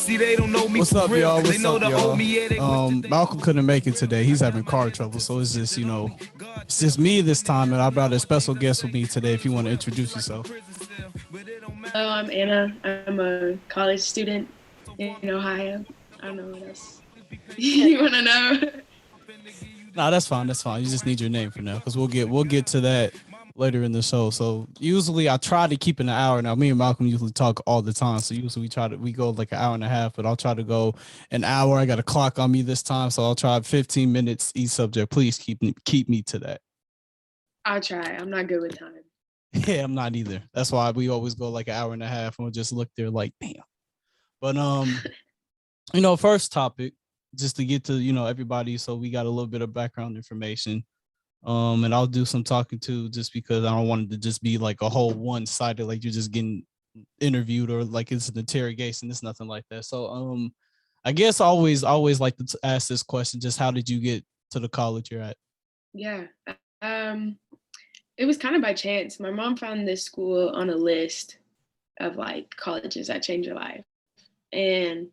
See, they don't know me. What's for up, real, y'all? 'cause they What's know up, the y'all? old me, yeah, they wish that Malcolm couldn't make it today. He's having car trouble, so it's just, it's just me this time, and I brought a special guest with me today. If you want to introduce yourself. Hello, I'm Anna. I'm a college student in Ohio. I don't know what else you want to know. Nah, that's fine. That's fine. You just need your name for now, because we'll get to that later in the show. So usually I try to keep it an hour. Now me and Malcolm usually talk all the time, so usually we go like an hour and a half, but I'll try to go an hour. I got a clock on me this time, so I'll try 15 minutes each subject. Please keep me to that. I'll try. I'm not good with time. Yeah, I'm not either. That's why we always go like an hour and a half, and we'll just look there like, damn. But first topic, just to get to everybody, so we got a little bit of background information. And I'll do some talking too, just because I don't want it to just be like a whole one-sided, like you're just getting interviewed or like it's an interrogation. It's nothing like that. So I guess I always like to ask this question: just how did you get to the college you're at? Yeah. It was kind of by chance. My mom found this school on a list of like colleges that change your life. And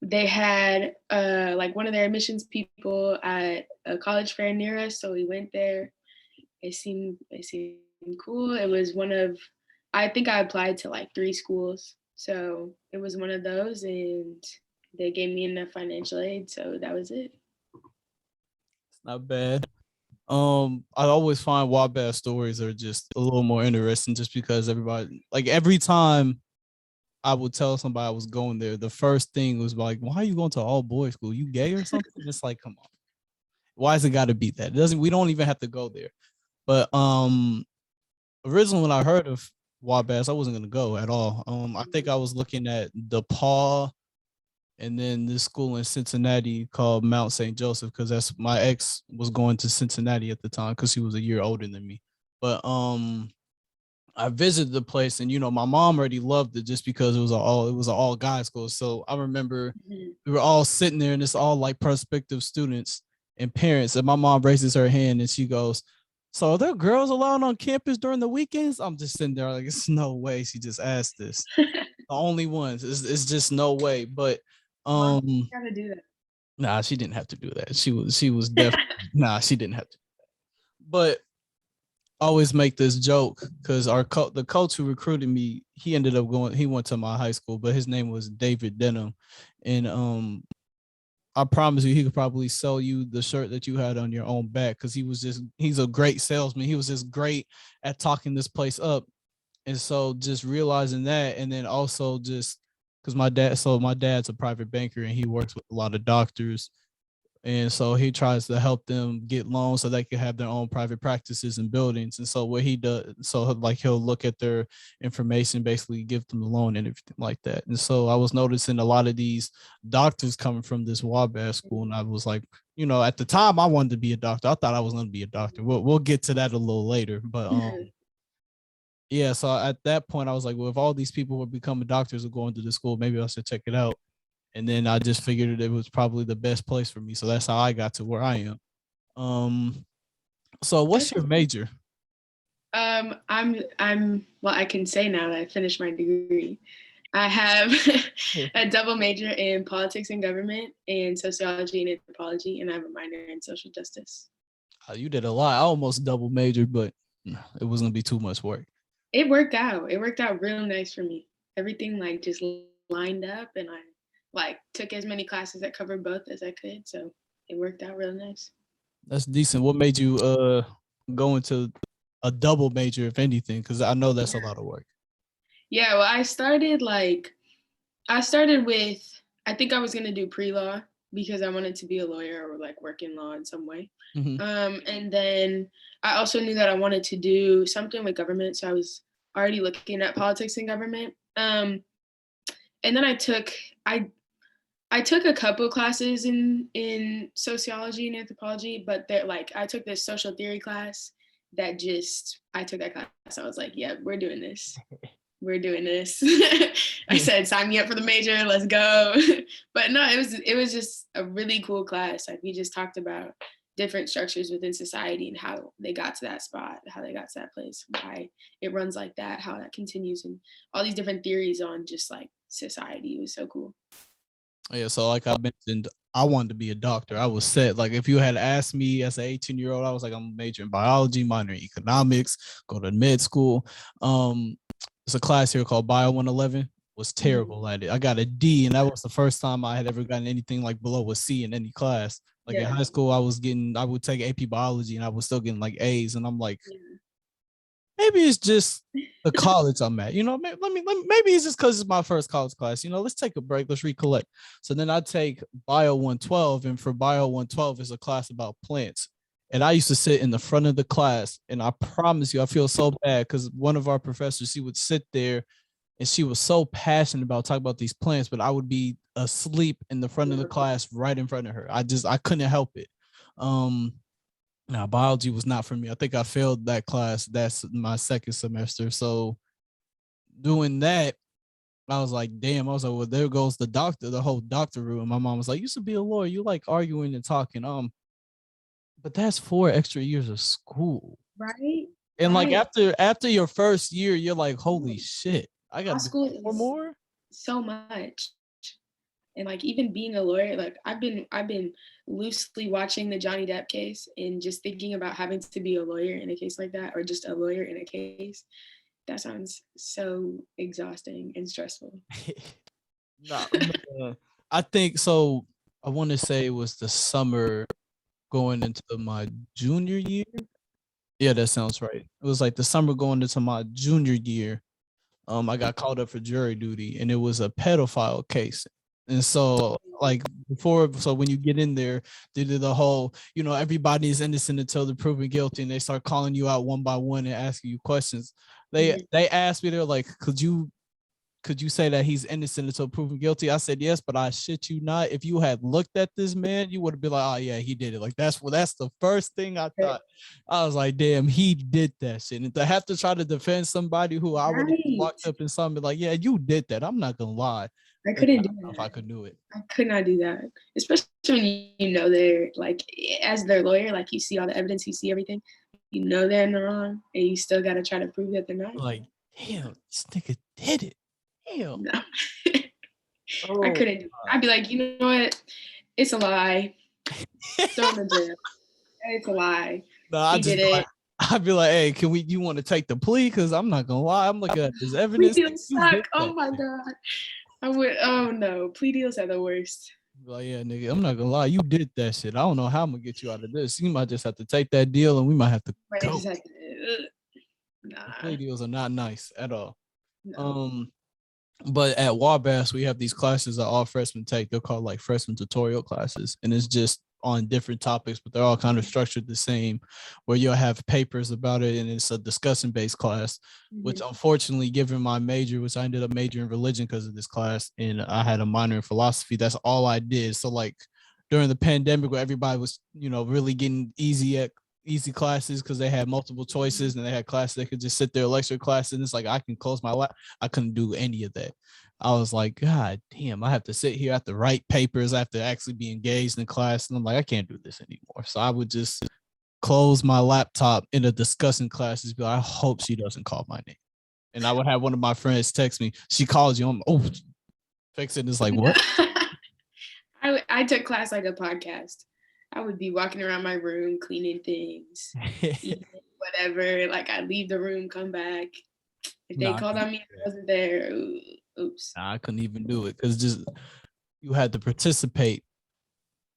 they had like one of their admissions people at a college fair near us. So we went there. It seemed cool. It was one of, I think I applied to like 3 schools. So it was one of those, and they gave me enough financial aid. So that was it. It's not bad. I always find Wabash stories are just a little more interesting, just because everybody, like every time I would tell somebody I was going there, the first thing was like, "Why are you going to all boys school? You gay or something?" It's like, come on, why is it got to be that? It doesn't. We don't even have to go there. But originally when I heard of Wabash, I wasn't gonna go at all. I think I was looking at DePaul and then this school in Cincinnati called Mount St. Joseph, because that's my ex was going to Cincinnati at the time because she was a year older than me. But I visited the place, and my mom already loved it just because it was an all guys school. So I remember Mhm. we were all sitting there, and it's all like prospective students and parents. And my mom raises her hand and she goes, "So are there girls allowed on campus during the weekends?" I'm just sitting there like, it's no way she just asked this. The only ones. It's just no way. But Gotta do nah, she didn't have to do that. She was definitely nah, she didn't have to. But I always make this joke because the coach who recruited me, he ended up going. He went to my high school, but his name was David Denham, and I promise you, he could probably sell you the shirt that you had on your own back, because he's a great salesman. He was just great at talking this place up. And so just realizing that, and then also just because my dad's a private banker and he works with a lot of doctors, and so he tries to help them get loans so they can have their own private practices and buildings. And so what he does, so like he'll look at their information, basically give them the loan and everything like that. And so I was noticing a lot of these doctors coming from this Wabash school, and I was like, at the time I wanted to be a doctor. I thought I was going to be a doctor. We'll get to that a little later, but that. yeah. So at that point I was like, well, if all these people were becoming doctors or going to the school, maybe I should check it out. And then I just figured it was probably the best place for me. So that's how I got to where I am. Um, so what's your major? Well, I can say now that I finished my degree. I have a double major in politics and government and sociology and anthropology, and I have a minor in social justice. You did a lot. I almost double majored, but it was gonna be too much work. It worked out. It worked out real nice for me. Everything like just lined up, and I like took as many classes that covered both as I could. So it worked out real nice. That's decent. What made you go into a double major, if anything? Because I know that's a lot of work. Yeah, well, I started with, I think I was gonna do pre-law because I wanted to be a lawyer or like work in law in some way. Mm-hmm. And then I also knew that I wanted to do something with government, so I was already looking at politics and government. And then I took a couple classes in sociology and anthropology, but they're like I took this social theory class that just I took that class. I was like, yeah, we're doing this. We're doing this. I said, sign me up for the major, let's go. But no, it was just a really cool class. Like we just talked about different structures within society and how they got to that spot, how they got to that place, why it runs like that, how that continues, and all these different theories on just like society. It was so cool. Yeah, so like I mentioned, I wanted to be a doctor. I was set. Like if you had asked me as an 18-year-old, I was like, I'm majoring in biology, minor in economics, go to med school. Um, it's a class here called Bio 111. Was terrible at it. I got a D, and that was the first time I had ever gotten anything like below a C in any class. Like in Yeah. high school, I would take AP biology, and I was still getting like A's, and I'm like, Yeah. maybe it's just the college I'm at. You know, maybe it's just because it's my first college class. You know, let's take a break. Let's recollect. So then I take Bio 112, and for Bio 112 is a class about plants. And I used to sit in the front of the class, and I promise you, I feel so bad because one of our professors, she would sit there, and she was so passionate about talking about these plants, but I would be asleep in the front of the class, right in front of her. I couldn't help it. Um, now, biology was not for me. I think I failed that class. That's my second semester. So doing that, I was like, damn. I was like, well, there goes the doctor, the whole doctor room. My mom was like, you should be a lawyer. You like arguing and talking. But that's 4 extra years of school. Right. And like Right. after your first year, you're like, holy Yeah. shit, I Law gotta do school 4 is more. so much. And like even being a lawyer, like I've been loosely watching the Johnny Depp case and just thinking about having to be a lawyer in a case like that, or just a lawyer in a case. That sounds so exhausting and stressful. Nah, I think so. I want to say it was the summer going into my junior year. Yeah, that sounds right. It was like the summer going into my junior year. I got called up for jury duty, and it was a pedophile case. And so, like before, so when you get in there, they did the whole, everybody is innocent until they're proven guilty, and they start calling you out one by one and asking you questions. They Mhm. they asked me, they're like, could you say that he's innocent until proven guilty? I said yes, but I shit you not. If you had looked at this man, you would have been like, oh yeah, he did it. Like that's the first thing I thought. I was like, damn, he did that shit. And to have to try to defend somebody who I would have Right. locked up in something like, yeah, you did that. I'm not gonna lie. I Like, I couldn't do don't know if I that. could do it. I could not do that. Especially when you know they're like, as their lawyer, like you see all the evidence, you see everything, you know they're in the wrong, and you still got to try to prove that they're not. Like, damn, this nigga did it. Damn. No, I Oh, couldn't do it. I'd be like, you know what? It's a lie. Throw him in jail. It's a lie. no, I He just did be like, it. I'd be like, hey, you want to take the plea? Because I'm not gonna lie, I'm looking at this Plea evidence. Like, deals you suck. did Oh that. my god. I would. Oh no, plea deals are the worst. Like, yeah, nigga, I'm not gonna lie, you did that shit. I don't know how I'm gonna get you out of this. You might just have to take that deal, and we might have to Right? go. Just have to. The Nah. plea deals are not nice at all. No. Um, but at Wabash, we have these classes that all freshmen take. They're called like freshman tutorial classes, and it's just on different topics, but they're all kind of structured the same, where you'll have papers about it, and it's a discussion based class. Which, Mm-hmm. unfortunately, given my major, which I ended up majoring in religion because of this class, and I had a minor in philosophy, that's all I did. So like during the pandemic, where everybody was, really getting easy classes because they had multiple choices and they had classes they could just sit there lecture class, and it's like I can close my lap. I couldn't do any of that. I was like, God damn, I have to sit here, I have to write papers, I have to actually be engaged in class. And I'm like, I can't do this anymore. So I would just close my laptop in a discussing class and be like, I hope she doesn't call my name. And I would have one of my friends text me, she calls you, I'm oh, fix it. And it's like, what? I took class like a podcast. I would be walking around my room, cleaning things, eating whatever. Like I'd leave the room, come back. If they Nah, called on me, I wasn't there. Oops. I couldn't even do it because just you had to participate.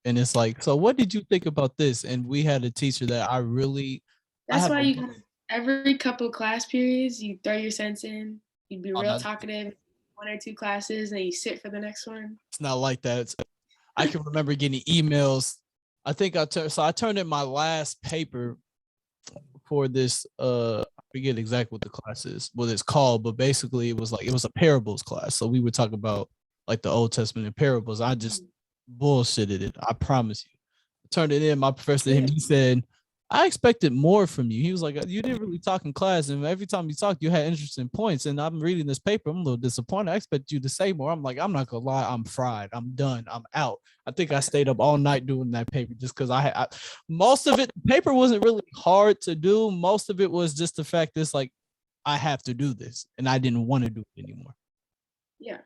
And it's like, so what did you think about this? And we had a teacher that I That's have why a you gotta every couple class periods, you throw your sense in. You'd be oh, real no, talkative, one or two classes, and you sit for the next one. it's not like that. I can remember getting emails. I think I turned in my last paper for this I forget exactly what the class is, what it's called, but basically it was a parables class. So we would talk about like the Old Testament and parables. I just bullshitted it. I promise you. I turned it in. My professor, him, Yeah. he said, I expected more from you. He was like, you didn't really talk in class, and every time you talked, you had interesting points. And I'm reading this paper, I'm a little disappointed. I expect you to say more. I'm like, I'm not gonna lie, I'm fried. I'm done. I'm out. I think I stayed up all night doing that paper just because most of it, the paper wasn't really hard to do. Most of it was just the fact that it's like I have to do this, and I didn't want to do it anymore. Yeah.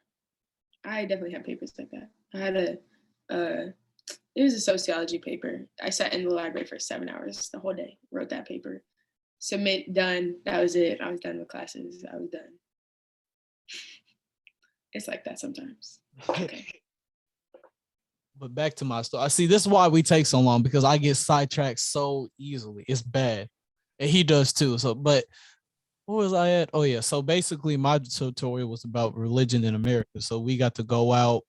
I definitely had papers like that. I had it was a sociology paper. I sat in the library for 7 hours the whole day, wrote that paper, submit, done. That was it. I was done with classes. I was done. It's like that sometimes. Okay. But back to my story. I see this is why we take so long, because I get sidetracked so easily. It's bad. And he does too. So, but what was I at? Oh yeah. So basically my tutorial was about religion in America. So we got to go out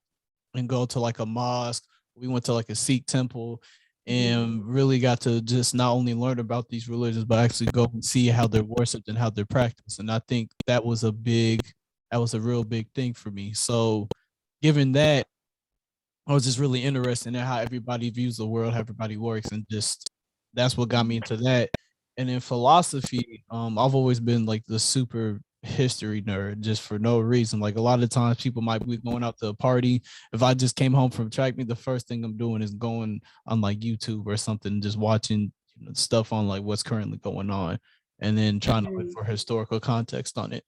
and go to like a mosque. We went to like a Sikh temple and really got to just not only learn about these religions, but actually go and see how they're worshipped and how they're practiced. And I think that was a real big thing for me. So given that, I was just really interested in how everybody views the world, how everybody works, and just that's what got me into that. And in philosophy, I've always been like the super history nerd, just for no reason. Like a lot of times, people might be going out to a party. If I just came home from track meet, the first thing I'm doing is going on like YouTube or something, just watching stuff on like what's currently going on, and then trying to look for historical context on it.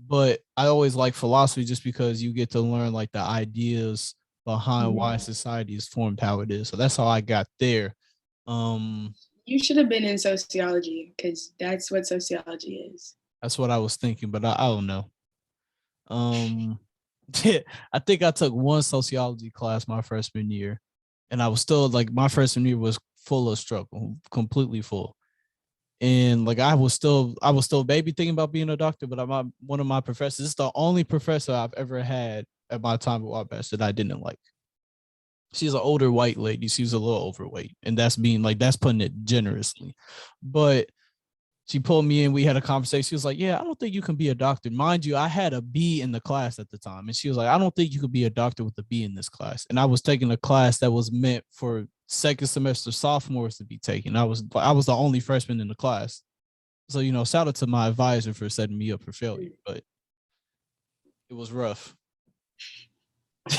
But I always like philosophy just because you get to learn like the ideas behind why society is formed how it is. So that's how I got there. You should have been in sociology, because that's what sociology is. That's what I was thinking, but I don't know. I think I took one sociology class my freshman year, and I was still like my freshman year was full of struggle, completely full. And like I was still baby thinking about being a doctor, but one of my professors, it's the only professor I've ever had at my time at Wabash that I didn't like. She's an older white lady. She was a little overweight, and that's putting it generously. But she pulled me in. We had a conversation. She was like, "Yeah, I don't think you can be a doctor." Mind you, I had a B in the class at the time, and she was like, "I don't think you could be a doctor with a B in this class." And I was taking a class that was meant for second semester sophomores to be taking. I was the only freshman in the class. So shout out to my advisor for setting me up for failure, but it was rough.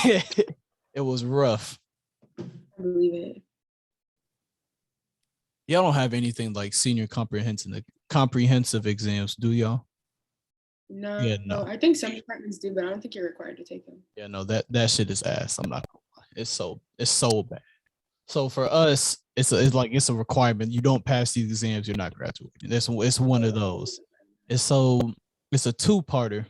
It was rough. I believe it. Y'all don't have anything like senior comprehensive exams, do y'all? No, Yeah, no. I think some departments do, but I don't think you're required to take them. Yeah, no, that shit is ass. I'm not gonna lie. It's so bad. So for us, it's a requirement. You don't pass these exams, you're not graduating. It's one of those. It's a two-parter.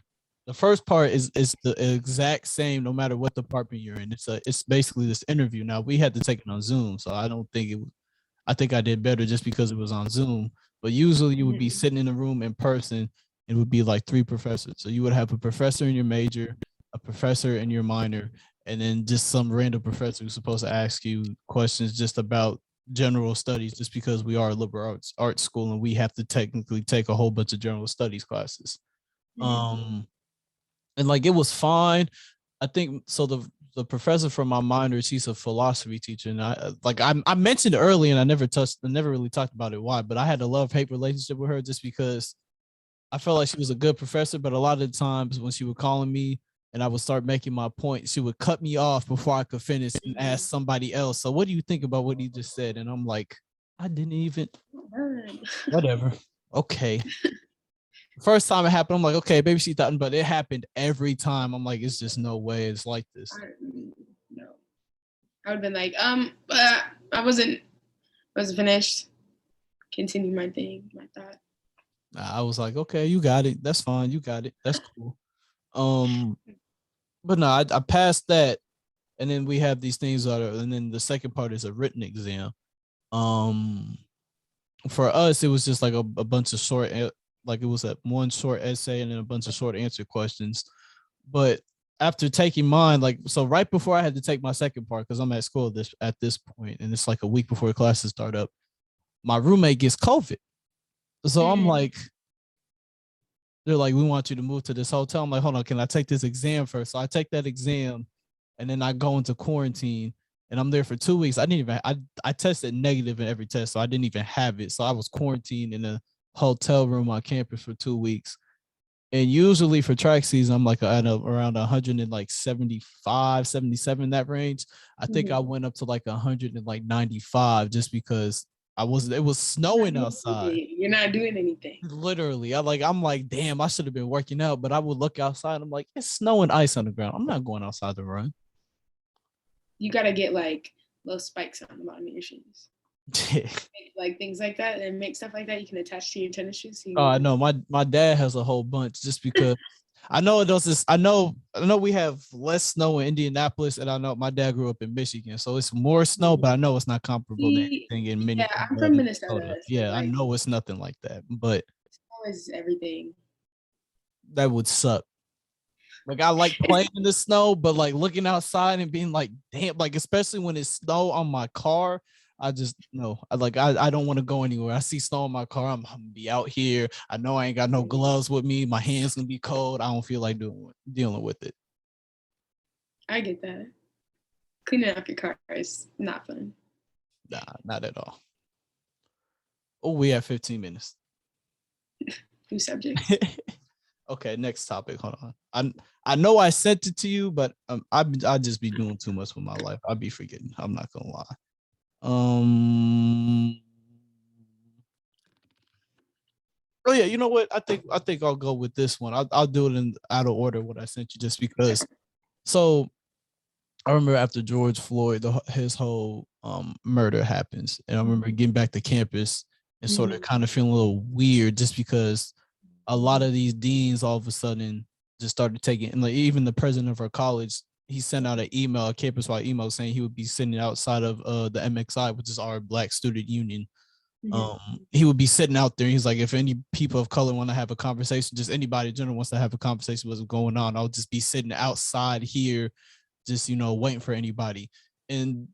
The first part is the exact same no matter what department you're in. It's basically this interview. Now we had to take it on Zoom, so I think I did better just because it was on Zoom. But usually you would be sitting in a room in person. It would be like 3 professors. So you would have a professor in your major, a professor in your minor, and then just some random professor who's supposed to ask you questions just about general studies, just because we are a liberal arts school and we have to technically take a whole bunch of general studies classes. And like it was fine. I think so. The professor from my minor, she's a philosophy teacher, and I mentioned earlier, and I never really talked about it why, but I had a love-hate relationship with her just because I felt like she was a good professor, but a lot of the times when she would call on me and I would start making my point, she would cut me off before I could finish and ask somebody else. So what do you think about what he just said? And I'm like, I didn't even. Whatever. Okay. First time it happened, I'm like, okay, maybe she thought, but it happened every time. I'm like, it's just no way it's like this. No, I would have been like, I wasn't finished. Continue my thing, my thought. I was like, okay, you got it. That's fine. You got it. That's cool. But no, I passed that, and then we have these things and then the second part is a written exam. For us, it was just like a bunch of short, like it was one short essay and then a bunch of short answer questions. But after taking mine, like so right before I had to take my second part, because I'm at school at this point, and it's like a week before classes start up, my roommate gets COVID. So I'm like, they're like, we want you to move to this hotel. I'm like, hold on, can I take this exam first? So I take that exam, and then I go into quarantine, and I'm there for 2 weeks. I tested negative in every test, so I didn't even have it. So I was quarantined in a hotel room on campus for 2 weeks. And usually for track season, I'm like around 175, 77, that range. I think I went up to like 195 just because It was snowing outside. You're not doing anything. Literally. I'm like, damn, I should have been working out, but I would look outside. I'm like, it's snow and ice on the ground. I'm not going outside to run. You gotta get like little spikes on the bottom of your shoes. Like things like that, and make stuff like that you can attach to your tennis shoes. So Oh, I know. My dad has a whole bunch just because I know it does this. I know we have less snow in Indianapolis, and I know my dad grew up in Michigan, so it's more snow, but I know it's not comparable to anything in Yeah, I'm from Minnesota. So yeah, like, I know it's nothing like that, but snow is everything. That would suck. Like I like playing in the snow, but like looking outside and being like, damn, like especially when it's snow on my car, I just no. I don't want to go anywhere. I see snow on my car, I'm gonna be out here. I know I ain't got no gloves with me. My hands gonna be cold. I don't feel like dealing with it. I get that. Cleaning up your car is not fun. Nah, not at all. Oh, we have 15 minutes. New subject. Okay, next topic. Hold on. I know I sent it to you, but I just be doing too much with my life. I'll be forgetting. I'm not gonna lie. Oh yeah, you know what? I think I'll go with this one. I'll do it in out of order what I sent you just because. So I remember after George Floyd, his whole murder happens, and I remember getting back to campus and sort of kind of feeling a little weird just because a lot of these deans all of a sudden just started taking, and like even the president of our college, he sent out an email, a campus-wide email saying he would be sitting outside of the MXI, which is our Black Student Union. He would be sitting out there. He's like, if any people of color want to have a conversation, just anybody in general wants to have a conversation, what's going on, I'll just be sitting outside here, just waiting for anybody. And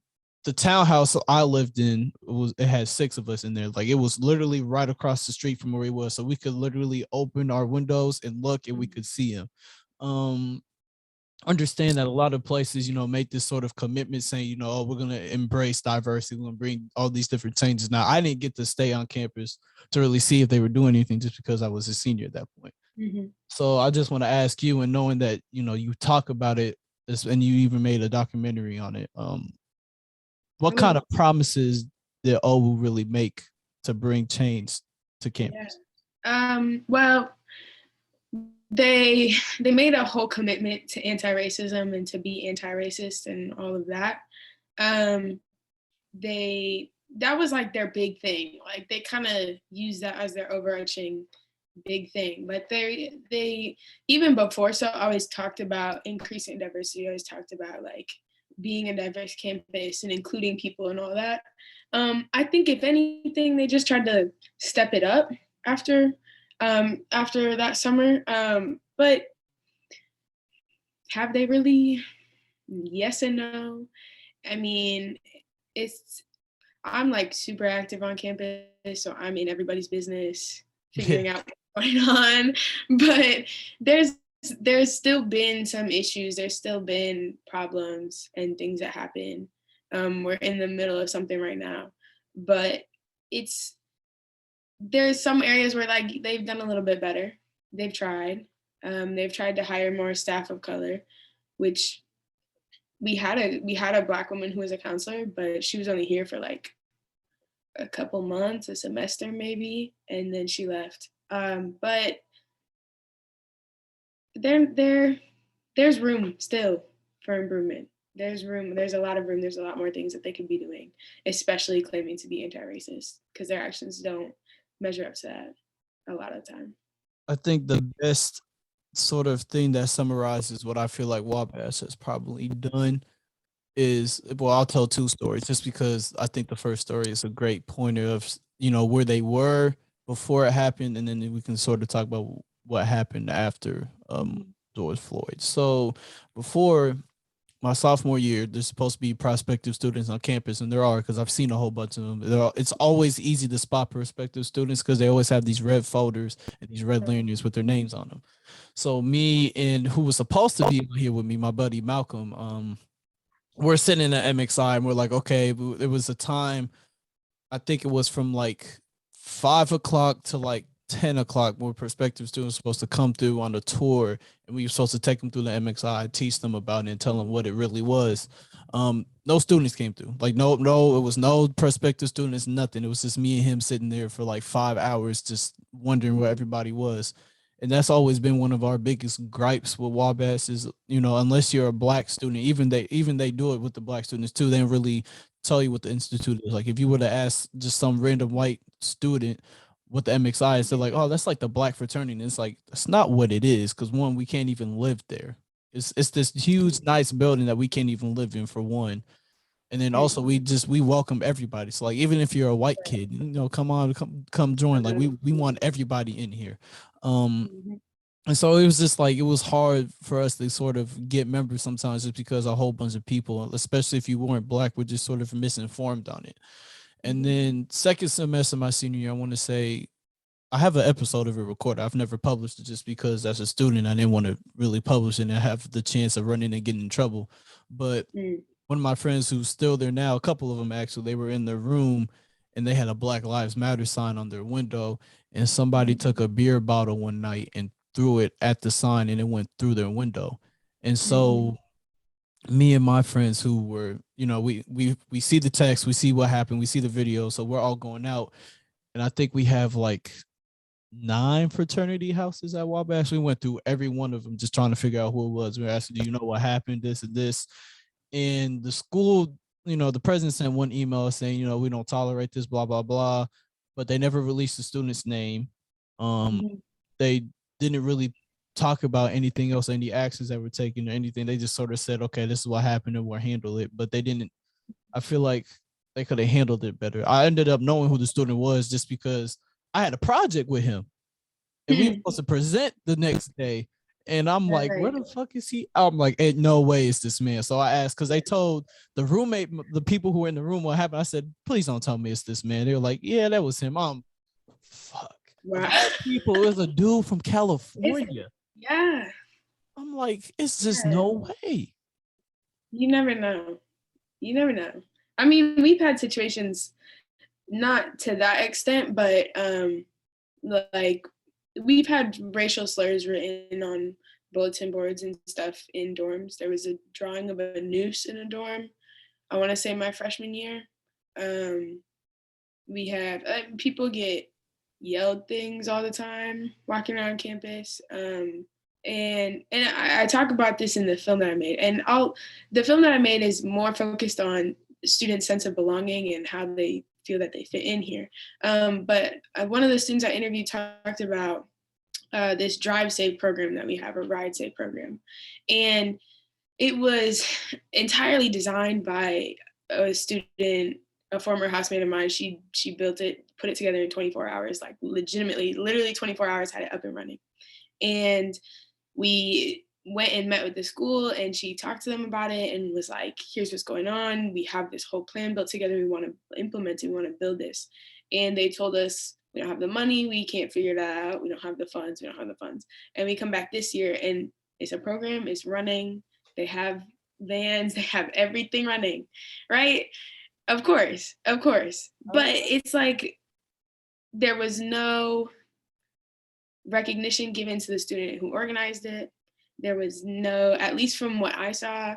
the townhouse I lived in it had 6 of us in there. Like it was literally right across the street from where he was, so we could literally open our windows and look, and we could see him. Understand that a lot of places, make this sort of commitment saying, oh, we're going to embrace diversity. We're going to bring all these different changes. Now, I didn't get to stay on campus to really see if they were doing anything just because I was a senior at that point. So I just want to ask you, and knowing that, you talk about it and you even made a documentary on it. What kind of promises did OWU really make to bring change to campus? Yeah. Well, they made a whole commitment to anti-racism and to be anti-racist and all of that. That was like their big thing. Like they kind of used that as their overarching big thing. But they even before so always talked about increasing diversity, always talked about like being a diverse campus and including people and all that. I think if anything, they just tried to step it up after that summer. But have they really? Yes and no. I mean, I'm like super active on campus, so I'm in everybody's business, figuring out what's going on. But there's still been some issues. There's still been problems and things that happen. We're in the middle of something right now, but there's some areas where like they've done a little bit better. They've tried to hire more staff of color, which we had a Black woman who was a counselor, but she was only here for like a couple months, a semester maybe, and then she left. But there's room still for improvement. There's a lot of room. There's a lot more things that they could be doing, especially claiming to be anti-racist, because their actions don't measure up to that a lot of the time. I think the best sort of thing that summarizes what I feel like Wabash has probably done is, well, I'll tell 2 stories just because I think the first story is a great pointer of, where they were before it happened, and then we can sort of talk about what happened after George Floyd. So before my sophomore year, there's supposed to be prospective students on campus, and there are, because I've seen a whole bunch of them. It's always easy to spot prospective students because they always have these red folders and these red lanyards with their names on them. So me and who was supposed to be here with me, my buddy Malcolm, we're sitting in the MXI and we're like, okay, it was a time, I think it was from like 5 o'clock to like 10 o'clock where prospective students were supposed to come through on the tour, and we were supposed to take them through the MXI, teach them about it, and tell them what it really was. No students came through. Like, no, it was no prospective students, nothing. It was just me and him sitting there for like 5 hours, just wondering where everybody was. And that's always been one of our biggest gripes with Wabash is, unless you're a black student, even they do it with the black students too. They don't really tell you what the institute is. Like, if you were to ask just some random white student what the MXI is, they're like, oh, that's like the black fraternity. And it's like, that's not what it is. Cause one, we can't even live there. It's this huge, nice building that we can't even live in, for one. And then also we welcome everybody. So like, even if you're a white kid, come on, come join. Like, we want everybody in here. And so it was just like, it was hard for us to sort of get members sometimes, just because a whole bunch of people, especially if you weren't black, were just sort of misinformed on it. And then second semester, my senior year, I want to say, I have an episode of it recorded. I've never published it just because as a student, I didn't want to really publish it and have the chance of running and getting in trouble. But one of my friends who's still there now, a couple of them actually, they were in their room and they had a Black Lives Matter sign on their window, and somebody took a beer bottle one night and threw it at the sign, and it went through their window. And so me and my friends who were, we see the text, we see what happened, we see the video, so we're all going out. And I think we have like 9 fraternity houses at Wabash. We went through every one of them just trying to figure out who it was. We were asking, do you know what happened, this and this? And the school, the president sent one email saying, we don't tolerate this, blah, blah, blah. But they never released the student's name. They didn't really talk about anything else, any actions that were taken or anything. They just sort of said, okay, this is what happened and we'll handle it. But they didn't, I feel like they could have handled it better. I ended up knowing who the student was just because I had a project with him and we were supposed to present the next day. And I'm like, where the fuck is he? I'm like, hey, no way is this man. So I asked, because they told the roommate, the people who were in the room what happened. I said, please don't tell me it's this man. They were like, yeah, that was him. I'm fuck. Wow. Of all people, it was a dude from California. Yeah. I'm like, it's just no way. You never know. You never know. I mean, we've had situations not to that extent, but like we've had racial slurs written on bulletin boards and stuff in dorms. There was a drawing of a noose in a dorm, I want to say my freshman year. We have people get yelled things all the time walking around campus. And I talk about this in the film that I made. And the film that I made is more focused on students' sense of belonging and how they feel that they fit in here. But one of the students I interviewed talked about this Drive Safe program that we have, a Ride Safe program. And it was entirely designed by a student, a former housemate of mine. She built it, put it together in 24 hours, like legitimately, literally 24 hours, had it up and running. And we went and met with the school, and she talked to them about it and was like, here's what's going on. We have this whole plan built together. We want to implement it. We want to build this. And they told us, we don't have the money. We can't figure that out. We don't have the funds. We don't have the funds. And we come back this year and it's a program, it's running. They have vans, they have everything running, right? Of course. But it's like, there was no recognition given to the student who organized it. There was no, at least from what I saw,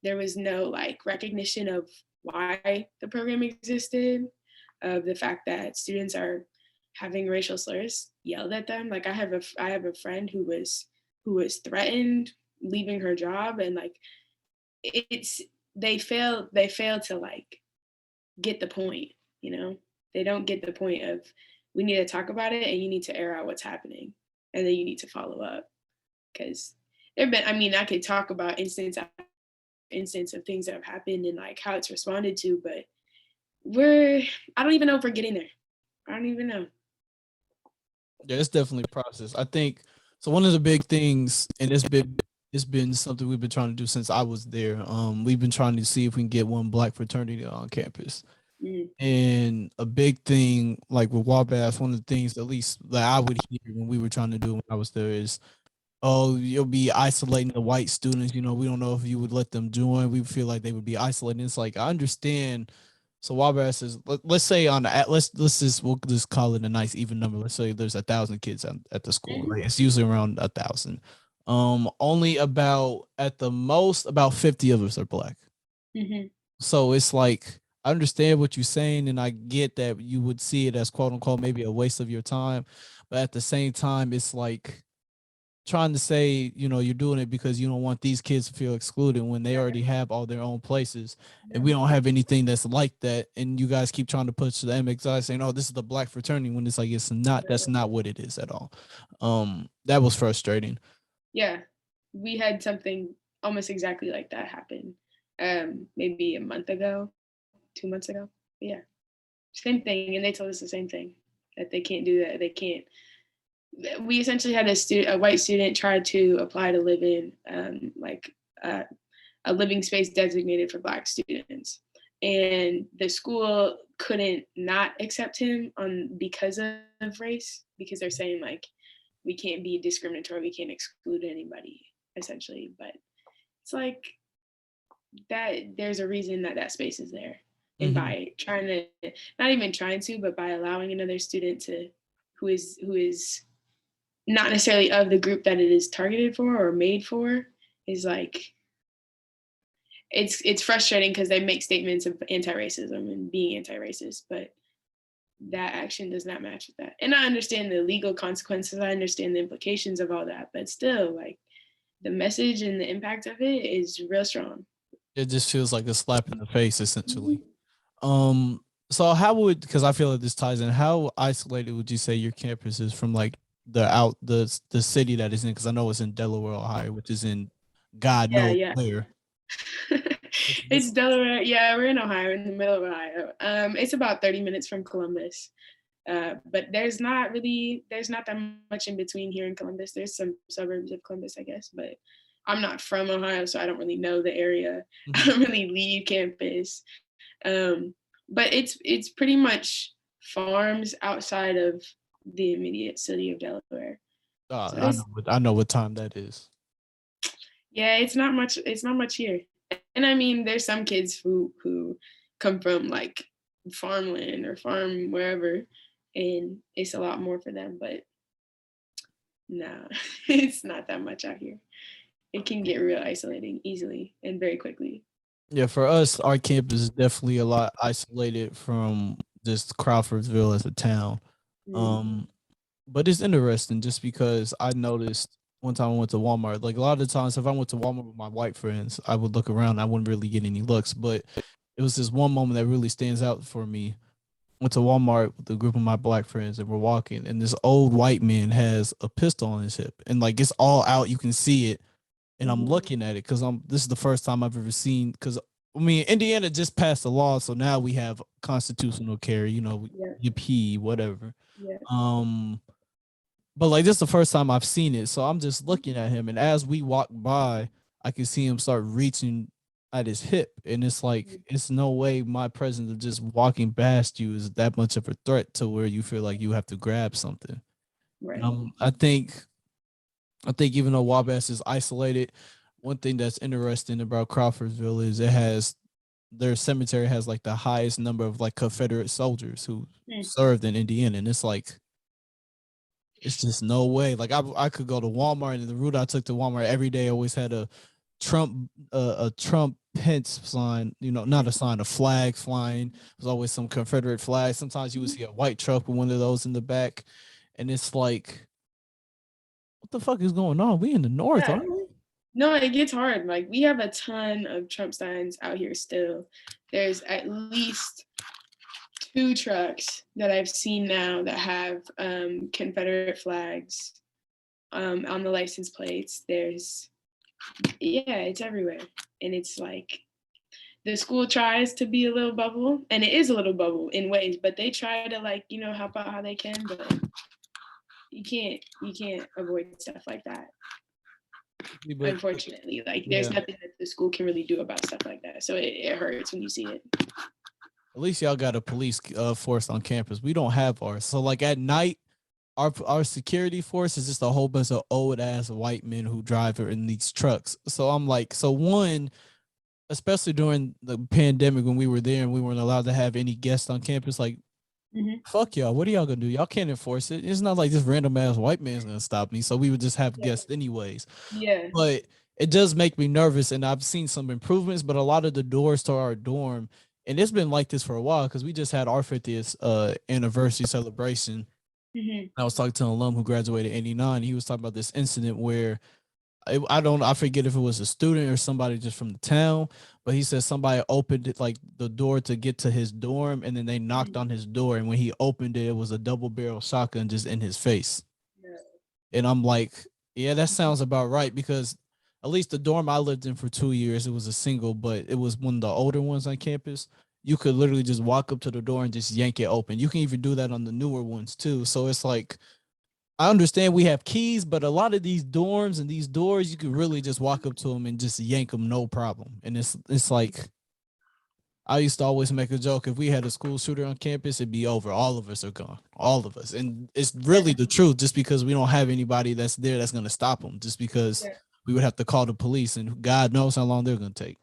there was no like recognition of why the program existed, of the fact that students are having racial slurs yelled at them. Like I have a friend who was threatened leaving her job, and like they fail to like get the point, They don't get the point of, we need to talk about it and you need to air out what's happening, and then you need to follow up. Because I could talk about instance of things that have happened and like how it's responded to, but I don't even know if we're getting there. I don't even know. Yeah, it's definitely a process. I think so. One of the big things, and it's been something we've been trying to do since I was there. We've been trying to see if we can get one black fraternity on campus. And a big thing, like with Wabash, one of the things at least that I would hear when we were trying to do when I was there is, oh, you'll be isolating the white students. We don't know if you would let them join. We feel like they would be isolating. It's like, I understand So Wabash is let's say on the we'll just call it a nice even number. Let's say there's 1,000 kids at the school, right? It's usually around 1,000. Only about at the most about 50 of us are black. Mm-hmm. So it's like I understand what you're saying, and I get that you would see it as quote unquote maybe a waste of your time, but at the same time, it's like trying to say, you're doing it because you don't want these kids to feel excluded when they already have all their own places, and we don't have anything that's like that. And you guys keep trying to push the MXI saying, "Oh, this is the black fraternity," when it's like it's not. That's not what it is at all. That was frustrating. Yeah, we had something almost exactly like that happen. Maybe a month ago, 2 months ago. Yeah, same thing, and they told us the same thing, that they can't do that. They can't. We essentially had a white student try to apply to live in a living space designated for Black students, and the school couldn't not accept him because of race, because they're saying like we can't be discriminatory, we can't exclude anybody essentially. But it's like that there's a reason that space is there. And by trying to, not even trying to, but by allowing another student to who is not necessarily of the group that it is targeted for or made for, is like it's frustrating because they make statements of anti-racism and being anti-racist, but that action does not match with that. And I understand the legal consequences, I understand the implications of all that, but still, like, the message and the impact of it is real strong. It just feels like a slap in the face, essentially. So how would, because I feel like this ties in, how isolated would you say your campus is from like the city that is in? Because I know it's in Delaware, Ohio, which is in God knows where. It's Delaware. Yeah, we're in Ohio, in the middle of Ohio. It's about 30 minutes from Columbus. But there's not that much in between here in Columbus. There's some suburbs of Columbus, I guess, but I'm not from Ohio, so I don't really know the area. I don't really leave campus. But it's pretty much farms outside of the immediate city of Delaware. So I know what time that is. Yeah, it's not much here. And I mean, there's some kids who come from like farmland or farm wherever, and it's a lot more for them, but nah, it's not that much out here. It can get real isolating easily and very quickly. Yeah, for us, our campus is definitely a lot isolated from just Crawfordsville as a town. But it's interesting just because I noticed one time I went to Walmart. Like a lot of the times, if I went to Walmart with my white friends, I would look around. I wouldn't really get any looks, but it was this one moment that really stands out for me. Went to Walmart with a group of my black friends, and we're walking, and this old white man has a pistol on his hip, and like it's all out. You can see it, and I'm looking at it because this is the first time I've ever seen. Because I mean, Indiana just passed a law, so now we have constitutional carry. You pee whatever. Yeah. But like this is the first time I've seen it, so I'm just looking at him, and as we walk by, I can see him start reaching at his hip, and it's like it's no way my presence of just walking past you is that much of a threat to where you feel like you have to grab something. Right. I think even though Wabash is isolated, one thing that's interesting about Crawfordsville is their cemetery has like the highest number of like Confederate soldiers who served in Indiana, and it's like it's just no way. Like I could go to Walmart, and the route I took to Walmart every day always had a Trump Pence sign, not a sign, a flag flying. There's always some Confederate flag. Sometimes you would see a white truck with one of those in the back, and it's like, what the fuck is going on? We in the north, aren't we? No, it gets hard. Like we have a ton of Trump signs out here still. There's at least 2 trucks that I've seen now that have Confederate flags on the license plates. It's everywhere. And it's like the school tries to be a little bubble, and it is a little bubble in ways, but they try to help out how they can, but you can't avoid stuff like that. Unfortunately, like there's nothing that the school can really do about stuff like that. So it hurts when you see it. At least y'all got a police force on campus. We don't have ours. So like at night, our security force is just a whole bunch of old ass white men who drive in these trucks. So I'm like, so one, especially during the pandemic when we were there and we weren't allowed to have any guests on campus. Like, Hmm. fuck y'all. What are y'all gonna do? Y'all can't enforce it. It's not like this random ass white man's gonna stop me. So we would just have guests anyways. Yeah. But it does make me nervous, and I've seen some improvements. But a lot of the doors to our dorm, and it's been like this for a while because we just had our 50th anniversary celebration. Hmm. I was talking to an alum who graduated in '89. He was talking about this incident where I forget if it was a student or somebody just from the town, but he said somebody opened it like the door to get to his dorm, and then they knocked on his door, and when he opened it, it was a double barrel shotgun just in his face. Yeah. And I'm like, yeah, that sounds about right because at least the dorm I lived in for 2 years, it was a single, but it was one of the older ones on campus. You could literally just walk up to the door and just yank it open. You can even do that on the newer ones too. So it's like I understand we have keys, but a lot of these dorms and these doors, you could really just walk up to them and just yank them, no problem. And it's like I used to always make a joke: if we had a school shooter on campus, it'd be over. All of us are gone, all of us, and it's really the truth. Just because we don't have anybody that's there that's gonna stop them, just because Yeah. we would have to call the police, and God knows how long they're gonna take.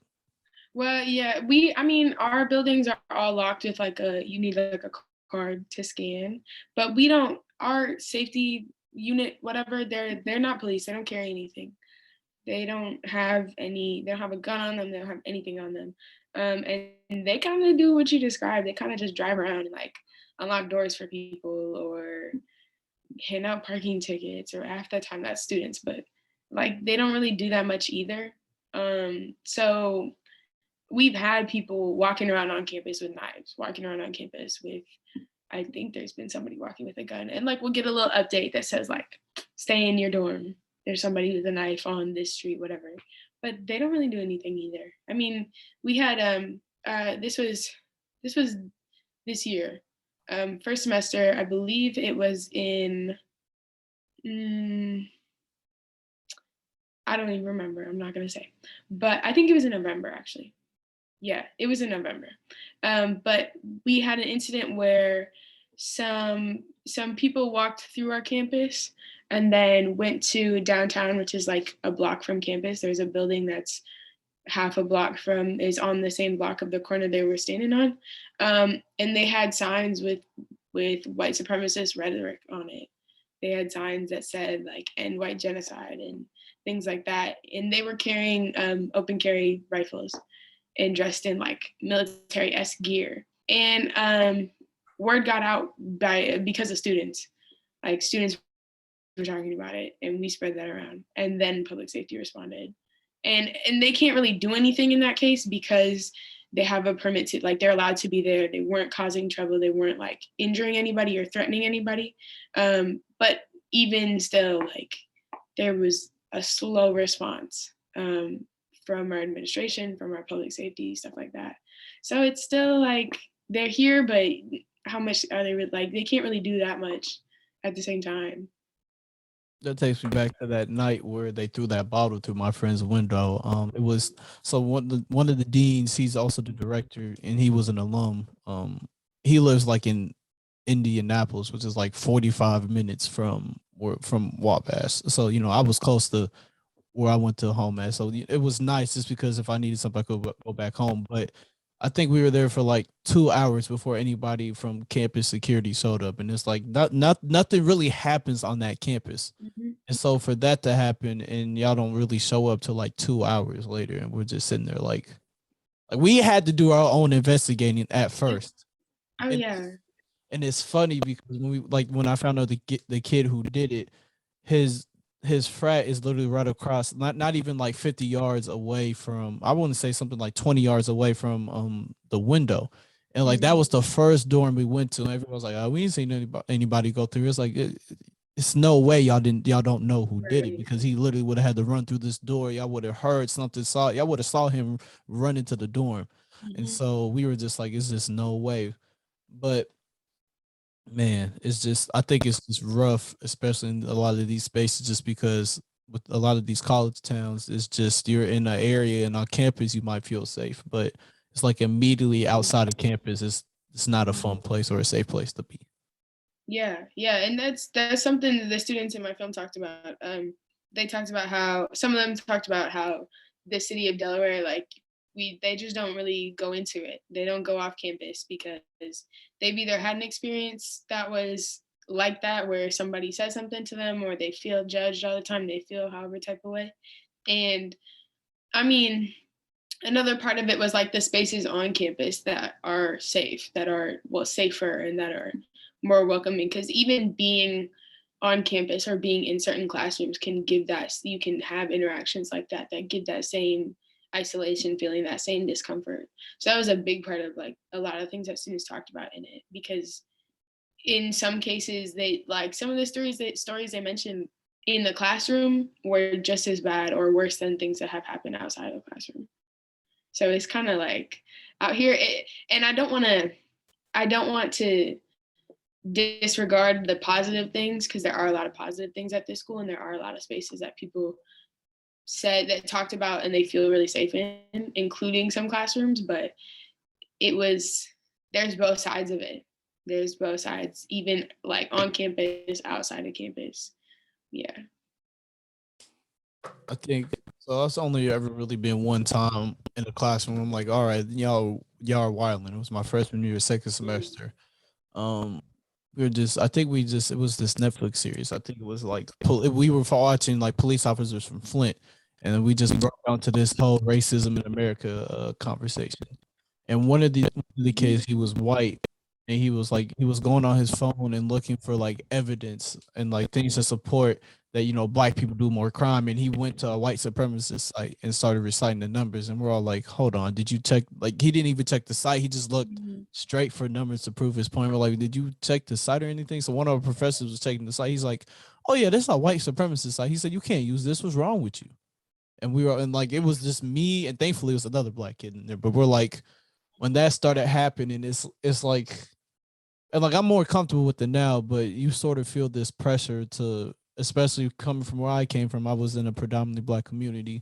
Well, yeah, I mean, our buildings are all locked with like you need like a card to scan, but we don't, our safety unit, whatever, they're not police. They don't carry anything. They don't have a gun on them. They don't have anything on them. And they kind of do what you described. They kind of just drive around and like unlock doors for people or hand out parking tickets, or half the time that's students, but like they don't really do that much either. So we've had people walking around on campus with knives, walking around on campus with, I think there's been somebody walking with a gun, and like we'll get a little update that says like, stay in your dorm. There's somebody with a knife on this street, whatever. But they don't really do anything either. I mean, we had this was this year, first semester. I believe it was in. Mm, I don't even remember. I'm not gonna say, but I think it was in November actually. Yeah, it was in November. But we had an incident where some people walked through our campus and then went to downtown, which is like a block from campus. There's a building that's half a block from is on the same block of the corner they were standing on, and they had signs with white supremacist rhetoric on it. They had signs that said like "end white genocide" and things like that, and they were carrying open carry rifles and dressed in like military-esque gear. And word got out because of students. Like students were talking about it, and we spread that around. And then public safety responded, and they can't really do anything in that case because they have a permit to, like, they're allowed to be there. They weren't causing trouble. They weren't like injuring anybody or threatening anybody. But even still, like, there was a slow response from our administration, from our public safety, stuff like that. So it's still like they're here, but how much are they like? They can't really do that much at the same time. That takes me back to that night where they threw that bottle through my friend's window. It was so one of the deans. He's also the director, and he was an alum. He lives like in Indianapolis, which is like 45 minutes from Wabash. So I was close to where I went to home at. So it was nice just because if I needed something, I could go back home. But I think we were there for like 2 hours before anybody from campus security showed up, and it's like nothing really happens on that campus. Mhm. And so for that to happen, and y'all don't really show up till like 2 hours later, and we're just sitting there like we had to do our own investigating at first. Oh And yeah. and it's funny because when I found out the kid who did it, his his frat is literally right across, not even like 50 yards away from, I wouldn't say something like 20 yards away from the window. And like that Mhm. was the first dorm we went to. And everyone was like, oh, we ain't seen anybody go through. It's like it's no way y'all don't know who did it, Right. because he literally would have had to run through this door. Y'all would have heard something, y'all would have saw him run into the dorm. And Mhm. so we were just like, it's just no way. But man, it's just, I think it's just rough, especially in a lot of these spaces, just because with a lot of these college towns, it's just you're in an area and on campus you might feel safe, but it's like immediately outside of campus, it's not a fun place or a safe place to be. Yeah, yeah, and that's something that the students in my film talked about. They talked about how some of them talked about how the city of Delaware, like, they just don't really go into it. They don't go off campus because they've either had an experience that was like that, where somebody said something to them, or they feel judged all the time. They feel however type of way. And I mean, another part of it was like the spaces on campus that are safe, that are safer, and that are more welcoming. Because even being on campus or being in certain classrooms can give that, you can have interactions like that give that same isolation feeling, that same discomfort. So that was a big part of like a lot of things that students talked about in it, because in some cases they like some of the stories they mentioned in the classroom were just as bad or worse than things that have happened outside of the classroom. So it's kind of like out here, and I don't want to disregard the positive things, because there are a lot of positive things at this school, and there are a lot of spaces that people said that talked about and they feel really safe in, including some classrooms. But there's both sides of it. There's both sides, even like on campus, outside of campus. Yeah. I think so. That's only ever really been one time in the classroom. I'm like, all right, y'all are wilding. It was my freshman year, second semester. We were just, I think it was this Netflix series. I think it was like we were watching like police officers from Flint, and then we just brought down to this whole racism in America conversation. And one of the kids, he was white, and he was going on his phone and looking for like evidence and like things to support that, you know, black people do more crime. And he went to a white supremacist site and started reciting the numbers, and we're all like, hold on, did you check? Like, he didn't even check the site, he just looked straight for numbers to prove his point. We're like, did you check the site or anything? So one of our professors was checking the site. He's like, oh yeah, this is a white supremacist site. He said, you can't use this, what's wrong with you? And we were, and like, it was just me, and thankfully it was another black kid in there. But we're like, when that started happening, it's like, and like, I'm more comfortable with it now, but you sort of feel this pressure to, especially coming from where I came from. I was in a predominantly black community.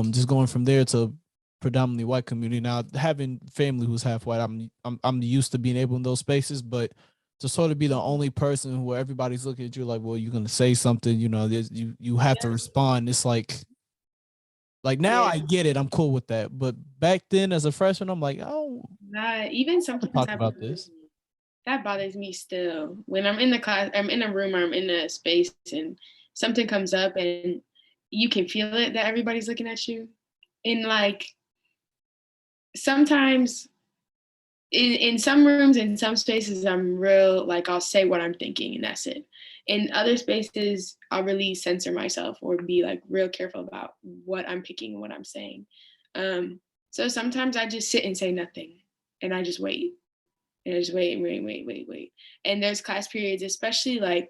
Just going from there to predominantly white community. Now, having family who's half white, I'm used to being able in those spaces, but to sort of be the only person where everybody's looking at you like, well, you're gonna say something, you know, you have to respond. It's like now I get it. I'm cool with that. But back then as a freshman, I'm like, oh, even sometimes talk about this. That bothers me still. When I'm in the class, I'm in a room, or I'm in a space, and something comes up and you can feel it that everybody's looking at you. And like sometimes in some rooms, in some spaces, I'm real, like I'll say what I'm thinking and that's it. In other spaces, I'll really censor myself or be like real careful about what I'm picking and what I'm saying. So sometimes I just sit and say nothing, and I just wait. And I just wait. And there's class periods, especially like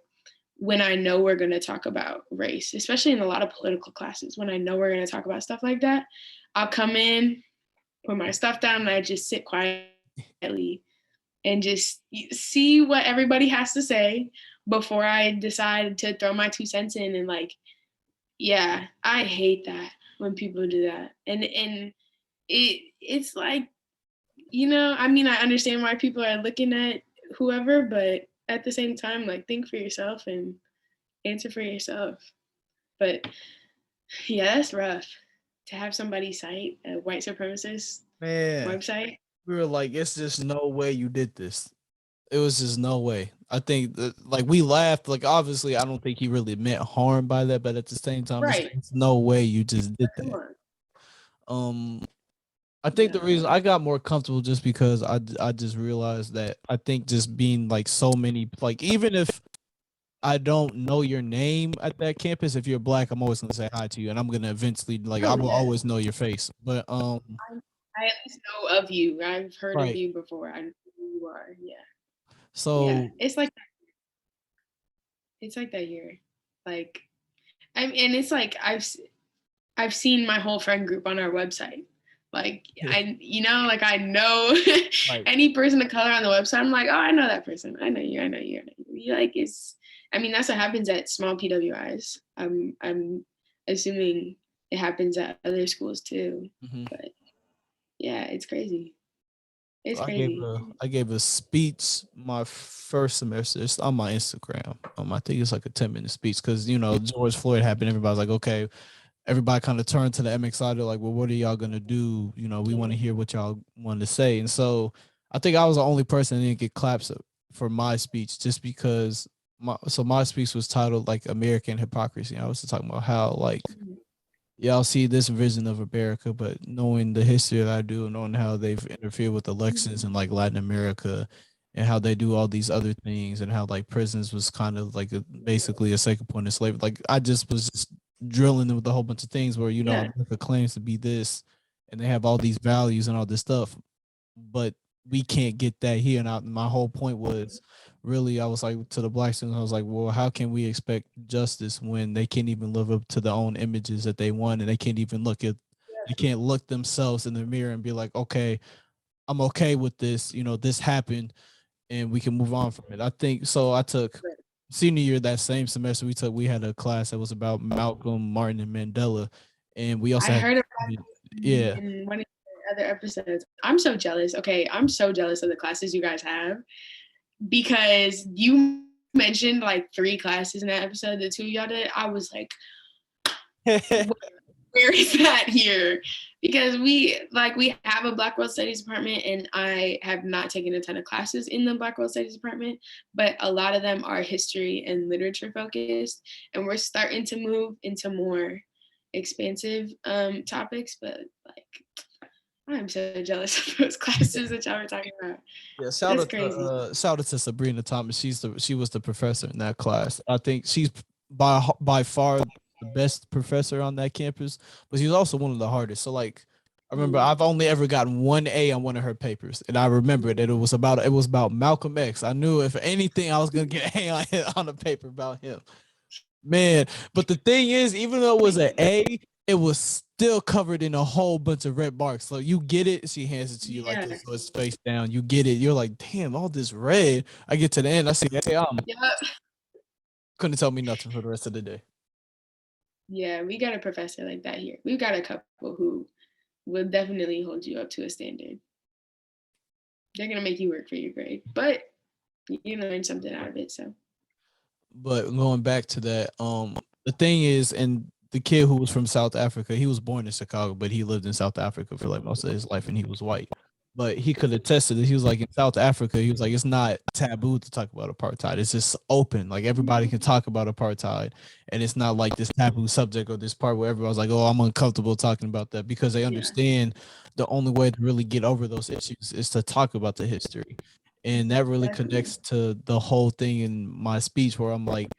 when I know we're going to talk about race, especially in a lot of political classes, when I know we're going to talk about stuff like that, I'll come in, put my stuff down, and I just sit quietly and just see what everybody has to say before I decide to throw my 2 cents in. And like, yeah, I hate that when people do that. And it's like, you know, I mean, I understand why people are looking at whoever, but at the same time, like, think for yourself and answer for yourself. But yeah, that's rough to have somebody cite a white supremacist website. We were like, it's just no way you did this. It was just no way. I think that, like, we laughed. Like, obviously, I don't think he really meant harm by that, but at the same time, Right. it's no way you just did that. I think the reason I got more comfortable just because I just realized that I think just being like so many, like, even if I don't know your name at that campus, if you're black, I'm always gonna say hi to you, and I'm gonna eventually, like, I will always know your face. But I at least know of you. I've heard of you before. I know who you are. Yeah. So yeah, it's like that here. Like, and it's like I've seen my whole friend group on our website. Like, like I know any person of color on the website. I'm like, oh, I know that person. I know you. I know you. I know you. Like, I mean, that's what happens at small PWIs. I'm assuming it happens at other schools too. But yeah, it's crazy. It's crazy. I gave a speech my first semester. It's on my Instagram. I think it's like a 10-minute speech because, you know, George Floyd happened. Everybody's like, okay, everybody kind of turned to the MX side. They're like, well, what are y'all gonna do? You know, we want to hear what y'all want to say. And so I think I was the only person that didn't get claps for my speech, just because my speech was titled like American Hypocrisy. I was talking about how like y'all see this vision of America, but knowing the history that I do, and knowing how they've interfered with elections in like Latin America, and how they do all these other things, and how like prisons was kind of like basically a second point of slavery. Like I just was just drilling them with a whole bunch of things where Yeah. America claims to be this, and they have all these values and all this stuff, but we can't get that here. And my whole point was really, I was like to the black students, I was like, well, how can we expect justice when they can't even live up to their own images that they want, and they can't even they can't look themselves in the mirror and be like, okay, I'm okay with this. This happened, and we can move on from it. I think so. I took senior year that same semester. We had a class that was about Malcolm, Martin, and Mandela, and we also I had heard about yeah. in one of the other episodes. I'm so jealous. Okay, I'm so jealous of the classes you guys have, because you mentioned like 3 classes in that episode. The 2 of y'all did. I was like, where is that here? Because we have a Black World Studies department, and I have not taken a ton of classes in the Black World Studies department, but a lot of them are history and literature focused, and we're starting to move into more expansive topics. But like, I'm so jealous of those classes that y'all were talking about. Yeah, That's crazy. shout out to Sabrina Thomas. She was the professor in that class. I think she's by far the best professor on that campus, but she's also one of the hardest. So like, I remember I've only ever gotten 1 A on one of her papers, and I remember that it was about Malcolm X. I knew if anything I was gonna get an A on a paper about him. Man, but the thing is, even though it was an A, it was still covered in a whole bunch of red marks. So you get it, she hands it to you like this, so it's face down. You get it, you're like, damn, all this red. I get to the end, I see, hey, Yep. couldn't tell me nothing for the rest of the day. Yeah, we got a professor like that here. We've got a couple who will definitely hold you up to a standard. They're gonna make you work for your grade, but you learn something out of it. So But going back to that, the thing is, and the kid who was from South Africa, he was born in Chicago, but he lived in South Africa for like most of his life, and he was white. But he could attest to this. He was like, in South Africa, he was like, it's not taboo to talk about apartheid. It's just open. Like everybody can talk about apartheid. And it's not like this taboo subject or this part where everyone's like, oh, I'm uncomfortable talking about that, because they understand the only way to really get over those issues is to talk about the history. And that really connects to the whole thing in my speech, where I'm like,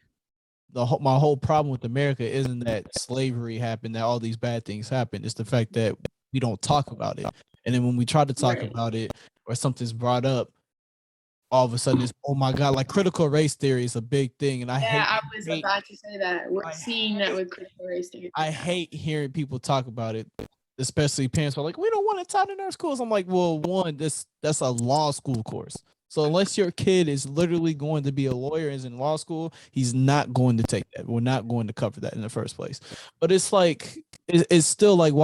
my whole problem with America isn't that slavery happened, that all these bad things happened. It's the fact that we don't talk about it. And then when we try to talk about it, or something's brought up, all of a sudden it's, oh my God, like critical race theory is a big thing. And I was about to say that. We're seeing that with critical race theory. I hate hearing people talk about it, especially parents are like, we don't want it taught in our schools. I'm like, well, one, that's a law school course. So unless your kid is literally going to be a lawyer, is in law school, he's not going to take that. We're not going to cover that in the first place. But it's like, it's still like,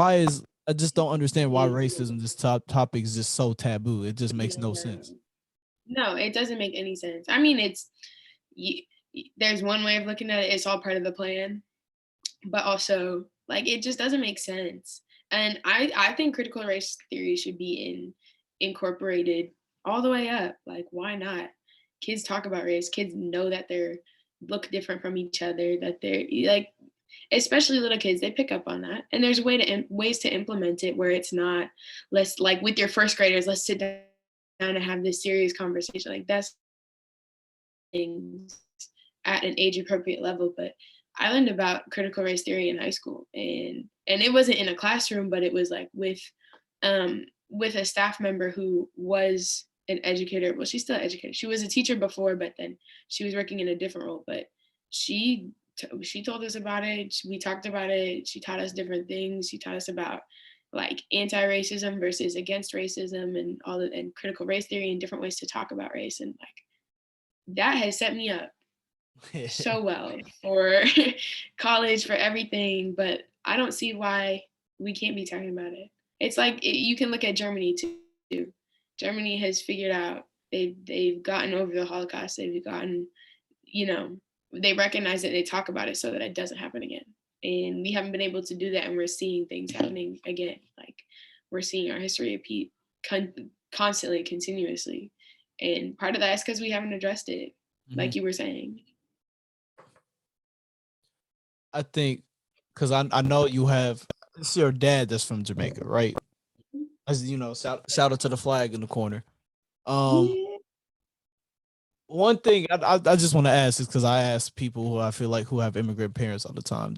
I just don't understand why racism, this topic is just so taboo. It just makes no sense. No, it doesn't make any sense. I mean, there's one way of looking at it. It's all part of the plan, but also like it just doesn't make sense. And I think critical race theory should be incorporated all the way up. Like, why not? Kids talk about race. Kids know that they're look different from each other. That they're like, especially little kids, they pick up on that. And there's ways to implement it where it's not, let's like with your first graders, let's sit down and have this serious conversation. Like that's things at an age appropriate level. But I learned about critical race theory in high school, and it wasn't in a classroom, but it was like with a staff member who was an educator. Well, she's still an educator. She was a teacher before, but then she was working in a different role. But she told us about it. We talked about it. She taught us different things. She taught us about like anti-racism versus against racism, and and critical race theory and different ways to talk about race. And like that has set me up so well for college, for everything. But I don't see why we can't be talking about it. It's like you can look at Germany too. Germany has figured out they've gotten over the Holocaust. They've gotten, they recognize it. They talk about it so that it doesn't happen again. and we haven't been able to do that, and we're seeing things happening again. Like, we're seeing our history repeat constantly, continuously, and part of that is because we haven't addressed it, Mhm. like you were saying. I think because I know you have it's your dad that's from Jamaica, right? As you know, shout out to the flag in the corner. Um, Yeah. one thing I just want to ask is because I ask people who I feel like who have immigrant parents all the time.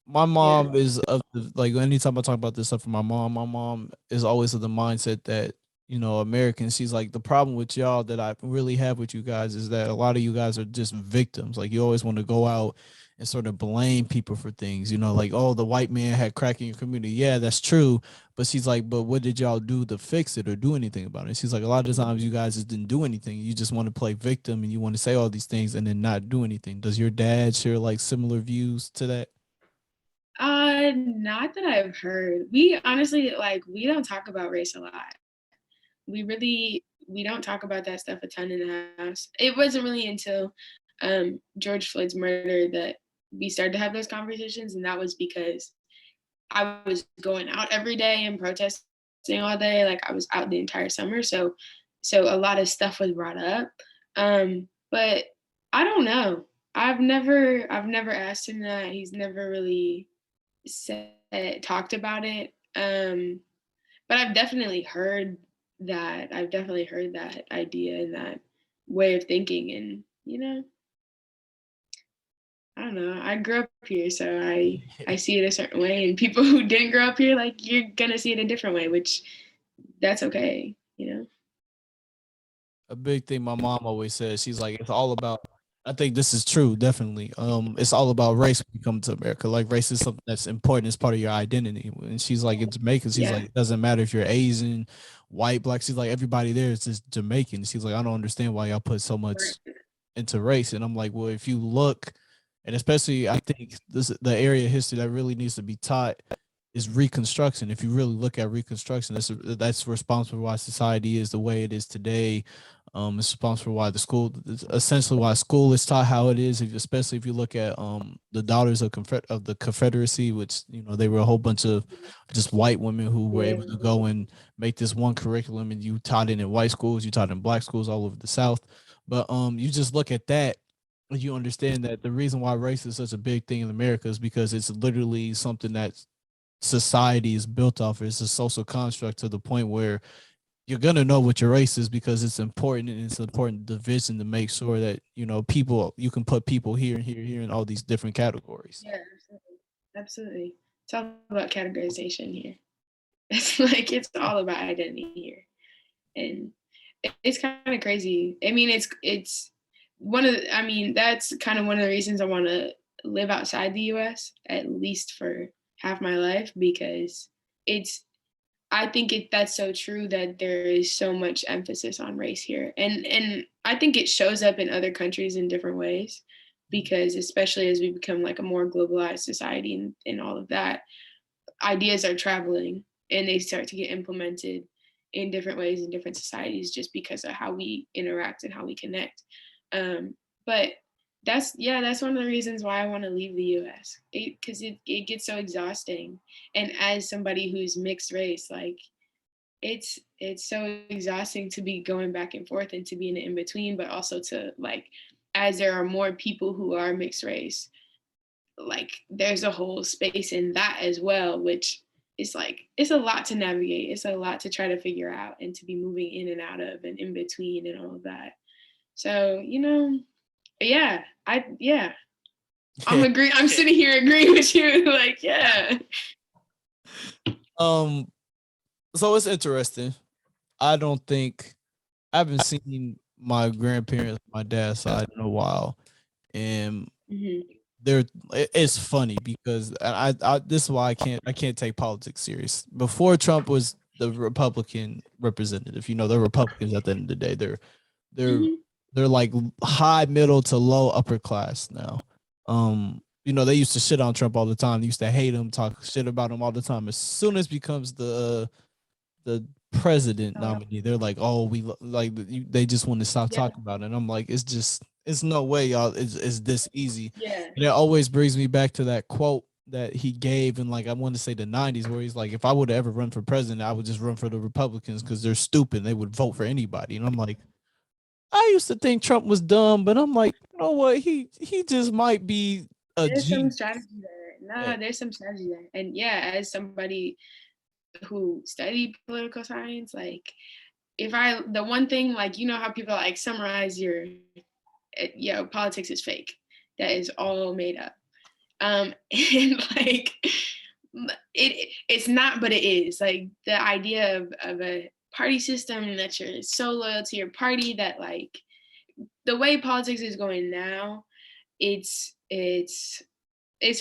My Yeah. mom is of the, like anytime I talk about this stuff with my mom is always of the mindset that Americans. She's like the problem with y'all that I really have with you guys is that a lot of you guys are just victims. Like you always want to go out and sort of blame people for things. Like oh the white man had crack in your community. Yeah, that's true. But she's like, but what did y'all do to fix it or do anything about it? She's like, a lot of times you guys just didn't do anything. You just want to play victim and you want to say all these things and then not do anything. Does your dad share like similar views to that? Not that I've heard. We honestly, like, we don't talk about race a lot. We don't talk about that stuff a ton in the house. It wasn't really until George Floyd's murder that we started to have those conversations, and that was because I was going out every day and protesting all day. Like, I was out the entire summer, so a lot of stuff was brought up. But I don't know. I've never asked him that. He's never really said talked about it. But I've definitely heard that idea and that way of thinking. And I don't know. I grew up here, so I see it a certain way, and people who didn't grow up here, like, you're gonna see it a different way, which that's okay. A big thing my mom always says, she's like, it's all about I think this is true, definitely. It's all about race when you come to America. Like race is something that's important as part of your identity. And she's like in Jamaica, she's Yeah. like, it doesn't matter if you're Asian, white, black. She's like, everybody there is just Jamaican. She's like, I don't understand why y'all put so much Right. into race. And I'm like, well, if you look, and especially I think this the area of history that really needs to be taught is Reconstruction. If you really look at Reconstruction, that's responsible for why society is the way it is today. It's responsible for why essentially why school is taught how it is. Especially if you look at the Daughters of the Confederacy, which they were a whole bunch of just white women who were Yeah. able to go and make this one curriculum, and you taught it in white schools, you taught it in black schools all over the South. But you just look at that, you understand that the reason why race is such a big thing in America is because it's literally something that society is built off of. It's a social construct to the point where you're gonna know what your race is because it's important, and it's an important division to make sure that people you can put people here and here in all these different categories. Yeah, absolutely. Absolutely. It's all about categorization here. It's like it's all about identity here. And it's kind of crazy. I mean, it's I mean, that's kind of one of the reasons I want to live outside the US, at least for half my life, because it's I think that's so true that there is so much emphasis on race here. And I think it shows up in other countries in different ways, because especially as we become like a more globalized society, and all of that, ideas are traveling and they start to get implemented in different ways in different societies, just because of how we interact and how we connect. But that's one of the reasons why I want to leave the US, because it gets so exhausting. And as somebody who's mixed race, like, it's so exhausting to be going back and forth and to be in between, but also to, like, as there are more people who are mixed race, like, there's a whole space in that as well, which is like, it's a lot to navigate. It's a lot to try to figure out and to be moving in and out of and in between and all of that. So, yeah, I'm sitting here agreeing with you. Like, yeah. um, so it's interesting. I don't think I haven't seen my grandparents, my dad's side in a while, and Hmm. it's funny because I this is why I can't take politics serious. Before Trump was the Republican representative, they're Republicans at the end of the day. They're Hmm. they're like high middle to low upper class now. They used to shit on Trump all the time. They used to hate him, talk shit about him all the time. As soon as becomes the president Oh, nominee, they're like, oh, they just want to stop yeah, talking about it. And I'm like, it's no way, y'all. It's this easy. yeah, And it always brings me back to that quote that he gave in like I want to say the 90s, where he's like, if I would have ever run for president, I would just run for the Republicans because they're stupid. They would vote for anybody. And I'm like, I used to think Trump was dumb, but I'm like, you know what? He just might be a There's some G. strategy there. Yeah. Nah, there's some strategy there. And yeah, as somebody who studied political science, like the one thing, like, you know how people like summarize politics is fake. That is all made up. And like it's not, but it is. Like the idea of a party system that you're so loyal to your party that like the way politics is going now, it's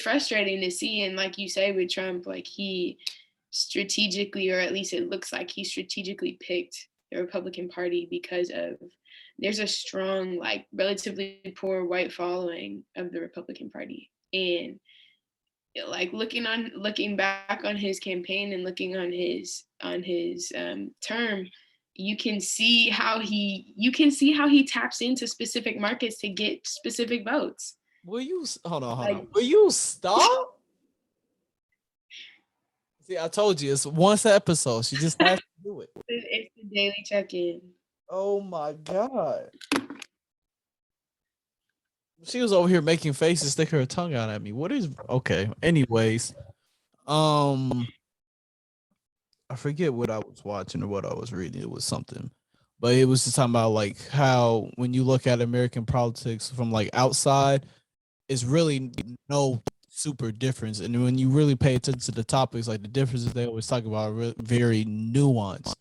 frustrating to see. And like you say with Trump, like he strategically, or at least it looks like he strategically picked the Republican Party because there's a strong, like relatively poor white following of the Republican Party. And like looking back on his campaign and looking on his term, you can see how he taps into specific markets to get specific votes. Will you hold on? Will you stop? See, I told you it's once an episode. She just has to do it. It's the daily check-in. Oh my god. She was over here making faces, sticking her tongue out at me. What is okay? Anyways, I forget what I was watching or what I was reading. It was something, but it was just talking about like how when you look at American politics from like outside, it's really no super difference. And when you really pay attention to the topics, like the differences they always talk about are very nuanced.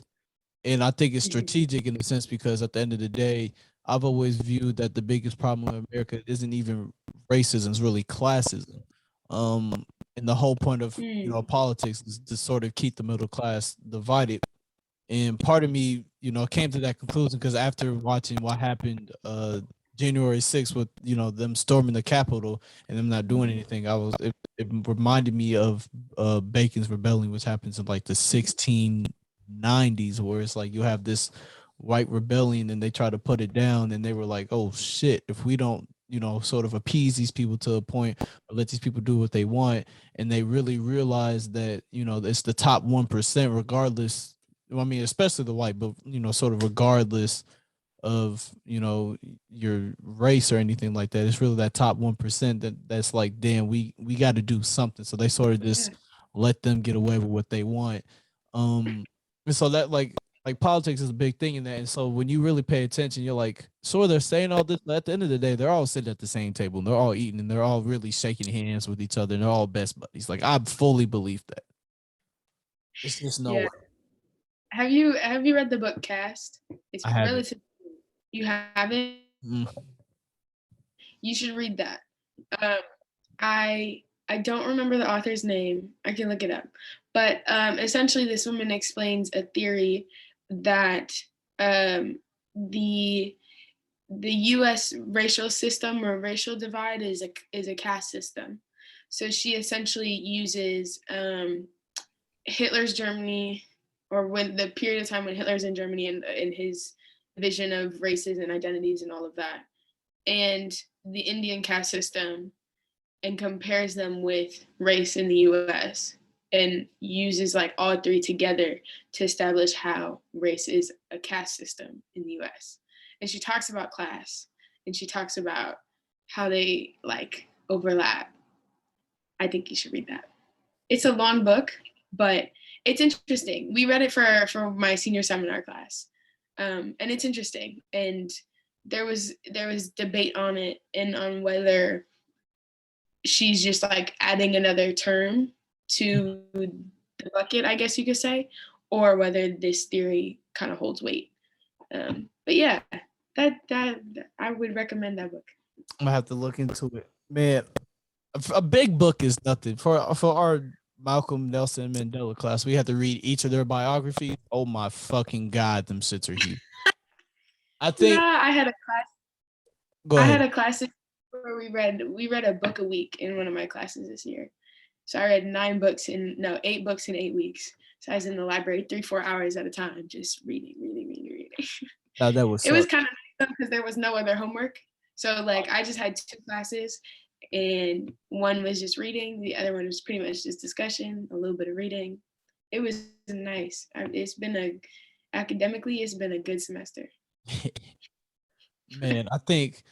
And I think it's strategic in a sense because at the end of the day, I've always viewed that the biggest problem in America isn't even racism; it's really classism. And the whole point of politics is to sort of keep the middle class divided. And part of me, came to that conclusion because after watching what happened January 6th with them storming the Capitol and them not doing anything, it reminded me of Bacon's Rebellion, which happens in like the 1690s, where it's like you have this white rebellion and they try to put it down, and they were like, oh shit, if we don't sort of appease these people to a point or let these people do what they want, and they really realize that it's the top 1% regardless. I mean, especially the white, but sort of regardless of your race or anything like that, it's really that top 1% that's like, damn, we got to do something. So they sort of just let them get away with what they want. And so that like politics is a big thing in that. And so when you really pay attention, you're like, sure, they're saying all this, but at the end of the day, they're all sitting at the same table and they're all eating and they're all really shaking hands with each other and they're all best buddies. Like I fully believe that. It's just no way. Have you read the book Caste? It's relatively. You haven't? You should read that. I don't remember the author's name. I can look it up. But essentially, this woman explains a theory that the U.S. racial system or racial divide is a caste system. So she essentially uses Hitler's Germany, or when the period of time when Hitler's in Germany and his vision of races and identities and all of that, and the Indian caste system, and compares them with race in the US and uses like all three together to establish how race is a caste system in the US. And she talks about class and she talks about how they like overlap. I think you should read that. It's a long book, but it's interesting. We read it for my senior seminar class. And it's interesting. And there was debate on it and on whether she's just like adding another term to the bucket, I guess you could say, or whether this theory kind of holds weight. But yeah, that I would recommend that book. I'm gonna have to look into it, man. A big book is nothing for our Malcolm, Nelson, Mandela class. We had to read each of their biographies. Oh my fucking god, them shits are huge. I think I had a class. Go ahead. I had a class where we read a book a week in one of my classes this year. So I read 8 books in 8 weeks. So I was in the library 3-4 hours at a time, just reading. That was it was kind of nice because there was no other homework. So like I just had 2 classes and one was just reading. The other one was pretty much just discussion, a little bit of reading. It was nice. Academically, it's been a good semester. Man, I think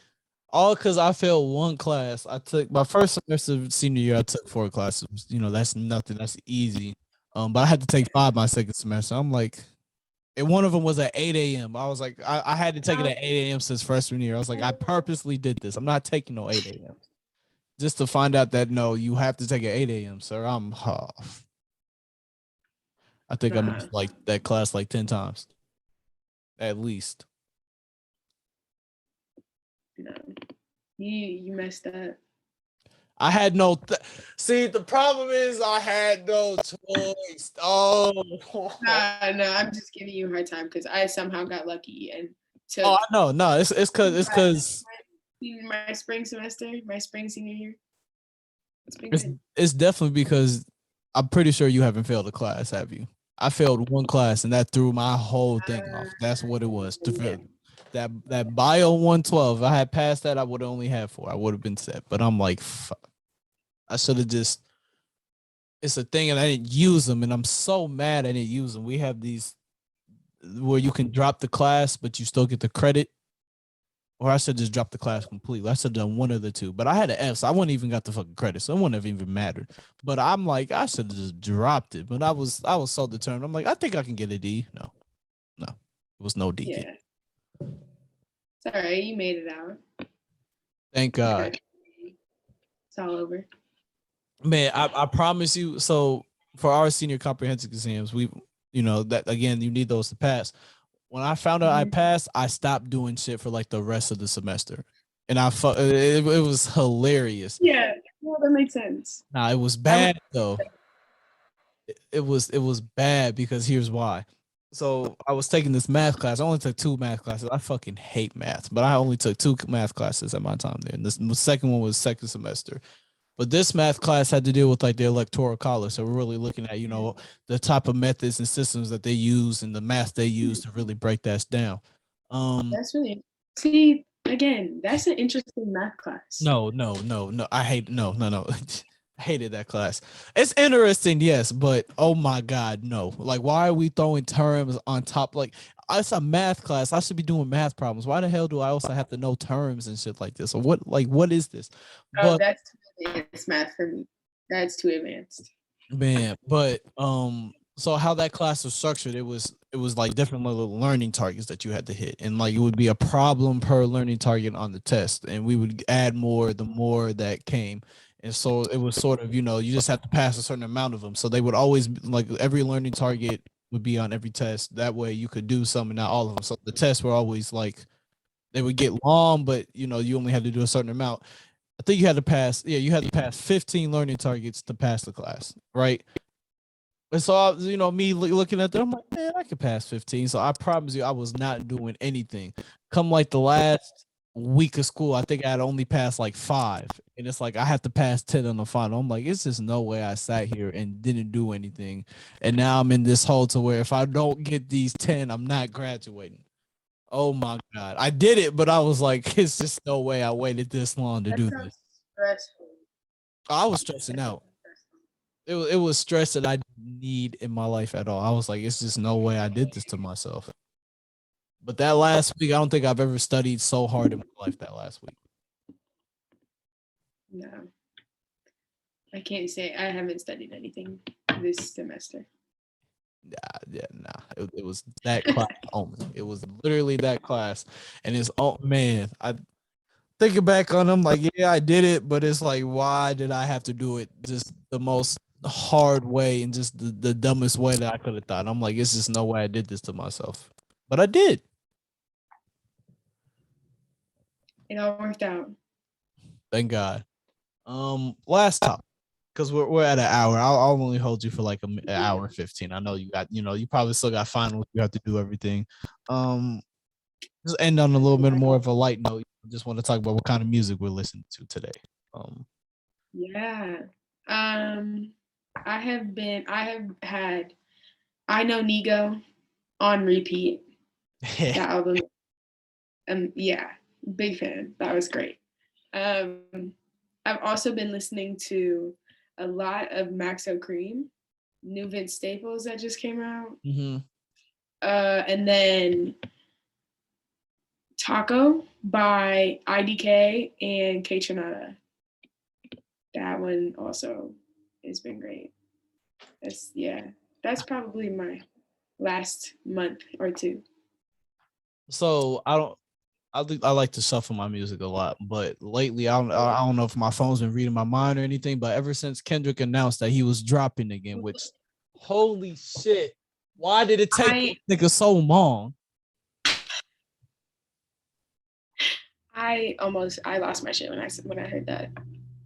all because I failed one class. I took my first semester of senior year. I took 4 classes. That's nothing. That's easy. But I had to take 5 my second semester. I'm like, and one of them was at 8 a.m. I was like, I had to take it at 8 a.m. since freshman year. I was like, I purposely did this. I'm not taking no 8 a.m. just to find out that no, you have to take at 8 a.m. Sir, I'm off. I think I missed like that class like 10 times, at least. No, you messed up. I had no. See, the problem is I had no choice. Oh. No, I'm just giving you a hard time because I somehow got lucky and took. Oh, no. It's because my spring semester, my spring senior year. It's definitely because I'm pretty sure you haven't failed a class, have you? I failed one class and that threw my whole thing off. That's what it was. To fail that bio 112. If I had passed that, I would have only had 4. I would have been set. But I'm like, fuck. I should have just. It's a thing, and I didn't use them, and I'm so mad I didn't use them. We have these where you can drop the class, but you still get the credit. Or I should just drop the class completely. I should have done one of the two. But I had an F, so I wouldn't even got the fucking credit. So it wouldn't have even mattered. But I'm like, I should have just dropped it. But I was so determined. I'm like, I think I can get a D. No. It was no D. Yeah. It's all right. You made it out. Thank God. It's all over. Man, I promise you. So for our senior comprehensive exams, we, that again, you need those to pass. When I found out I passed, I stopped doing shit for like the rest of the semester, and it was hilarious. Yeah, well, that makes sense. Nah, it was bad though. It was bad because here's why. So I was taking this math class. I only took 2 math classes. I fucking hate math, but I only took 2 math classes at my time there. And the second one was second semester. But this math class had to deal with like the electoral college. So we're really looking at, the type of methods and systems that they use and the math they use to really break that down. That's really, see, again, that's an interesting math class. No. I hate no. I hated that class. It's interesting, yes, but oh my God, no. Like, why are we throwing terms on top? Like, it's a math class. I should be doing math problems. Why the hell do I also have to know terms and shit like this? Or what is this? Oh, that's too advanced math for me. That's too advanced. Man, but so how that class was structured, it was like different little learning targets that you had to hit, and like it would be a problem per learning target on the test, and we would add more the more that came. And so it was sort of, you just have to pass a certain amount of them. So they would always like every learning target would be on every test. That way you could do some and not all of them. So the tests were always like they would get long, but you only had to do a certain amount. I think you had to pass 15 learning targets to pass the class, right? And so, me looking at them, I'm like, man, I could pass 15. So I promise you, I was not doing anything. Come like the last week of school, I think I had only passed like 5. And it's like, I have to pass 10 on the final. I'm like, it's just no way I sat here and didn't do anything. And now I'm in this hole to where if I don't get these 10, I'm not graduating. Oh my God. I did it, but I was like, it's just no way I waited this long to do this. Stressful. I was stressing out. It was stress that I didn't need in my life at all. I was like, it's just no way I did this to myself. But that last week, I don't think I've ever studied so hard in my life that last week. No. I can't say I haven't studied anything this semester. Nah. It was that class only. It was literally that class. And it's, oh man, I thinking back on them, like, yeah, I did it, but it's like, why did I have to do it just the most hard way and just the dumbest way that I could have thought? I'm like, it's just no way I did this to myself. But I did. It all worked out. Thank God. Last topic, because we're at an hour. I'll only hold you for like an hour 15. I know you got, you probably still got finals. You have to do everything. Just end on a little bit more of a light note. Just want to talk about what kind of music we're listening to today. Yeah. I have had I Know Nigo on repeat. That album. Yeah, big fan. That was great. I've also been listening to a lot of Maxo Cream, new Vince Staples that just came out. Mm-hmm. And then Taco by IDK and K Tronada. That one also has been great. That's probably my last month or two. So I like to shuffle my music a lot, but lately I don't know if my phone's been reading my mind or anything. But ever since Kendrick announced that he was dropping again, which holy shit, why did it take this nigga so long? I lost my shit when I heard that.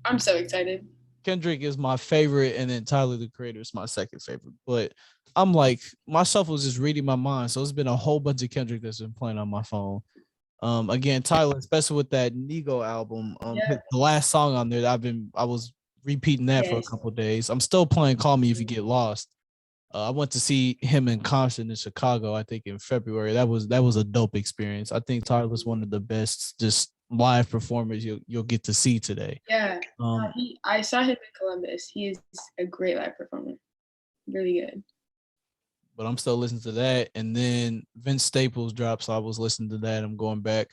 I'm so excited. Kendrick is my favorite, and then Tyler the Creator is my second favorite. But I'm like, my shuffle is just reading my mind, so it's been a whole bunch of Kendrick that's been playing on my phone. Again, Tyler, especially with that Nego album, the last song on there, I was repeating that for a couple of days. I'm still playing "Call Me If You Get Lost." I went to see him in concert in Chicago, I think in February. That was a dope experience. I think Tyler's one of the best just live performers you'll get to see today. Yeah, I saw him in Columbus. He is a great live performer, really good. But I'm still listening to that, and then Vince Staples dropped, so I was listening to that. I'm going back,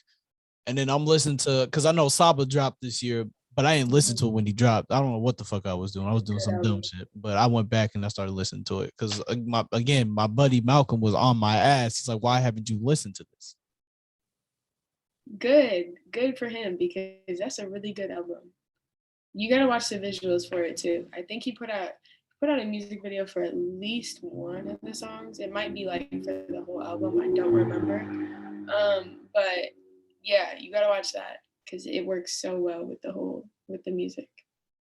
and then I'm listening to because I know Saba dropped this year, but I didn't listen to it when he dropped. I don't know what the fuck I was doing. I was doing some dumb shit, but I went back and I started listening to it because my buddy Malcolm was on my ass. He's like, "Why haven't you listened to this?" Good for him because that's a really good album. You gotta watch the visuals for it too. I think he put out a music video for at least one of the songs. It might be like for the whole album. I don't remember. But yeah, you gotta watch that because it works so well with the music.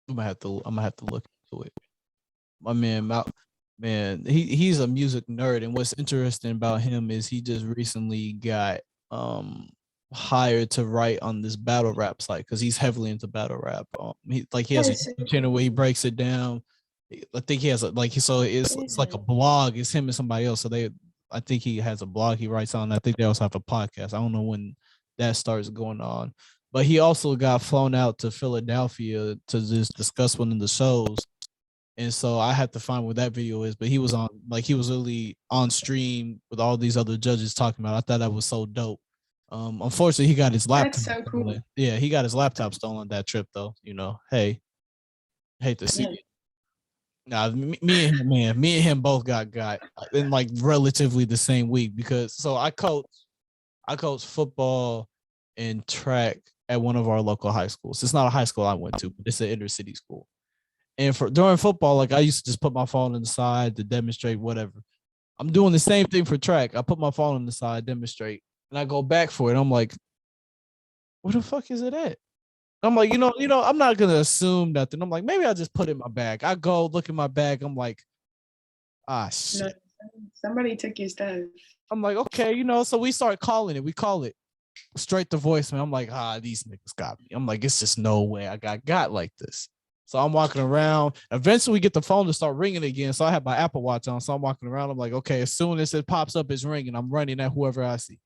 I'm gonna have to look into it. My man, he's a music nerd, and what's interesting about him is he just recently got hired to write on this battle rap site because he's heavily into battle rap. He has a channel where he breaks it down. I think he has it's like a blog. It's him and somebody else. So I think he has a blog he writes on. I think they also have a podcast. I don't know when that starts going on, but he also got flown out to Philadelphia to just discuss one of the shows. And so I had to find where that video is, but he was really on stream with all these other judges talking about it. I thought that was so dope. Unfortunately, he got his laptop. That's so cool. Yeah, he got his laptop stolen that trip, though. Hey, hate to see it. Nah, me and him both got in like relatively the same week because I coach football and track at one of our local high schools. It's not a high school I went to, but it's an inner city school. And during football, like I used to just put my phone on the side to demonstrate whatever. I'm doing the same thing for track. I put my phone on the side, demonstrate. And I go back for it. I'm like, where the fuck is it at? I'm like, I'm not gonna assume nothing. I'm like, maybe I just put it in my bag. I go look in my bag. I'm like, shit. No, somebody took your stuff. I'm like, okay, so we start calling it. We call it straight to voicemail. I'm like, these niggas got me. I'm like, it's just no way I got like this. So I'm walking around. Eventually, we get the phone to start ringing again. So I have my Apple Watch on. So I'm walking around. I'm like, okay, as soon as it pops up, it's ringing. I'm running at whoever I see.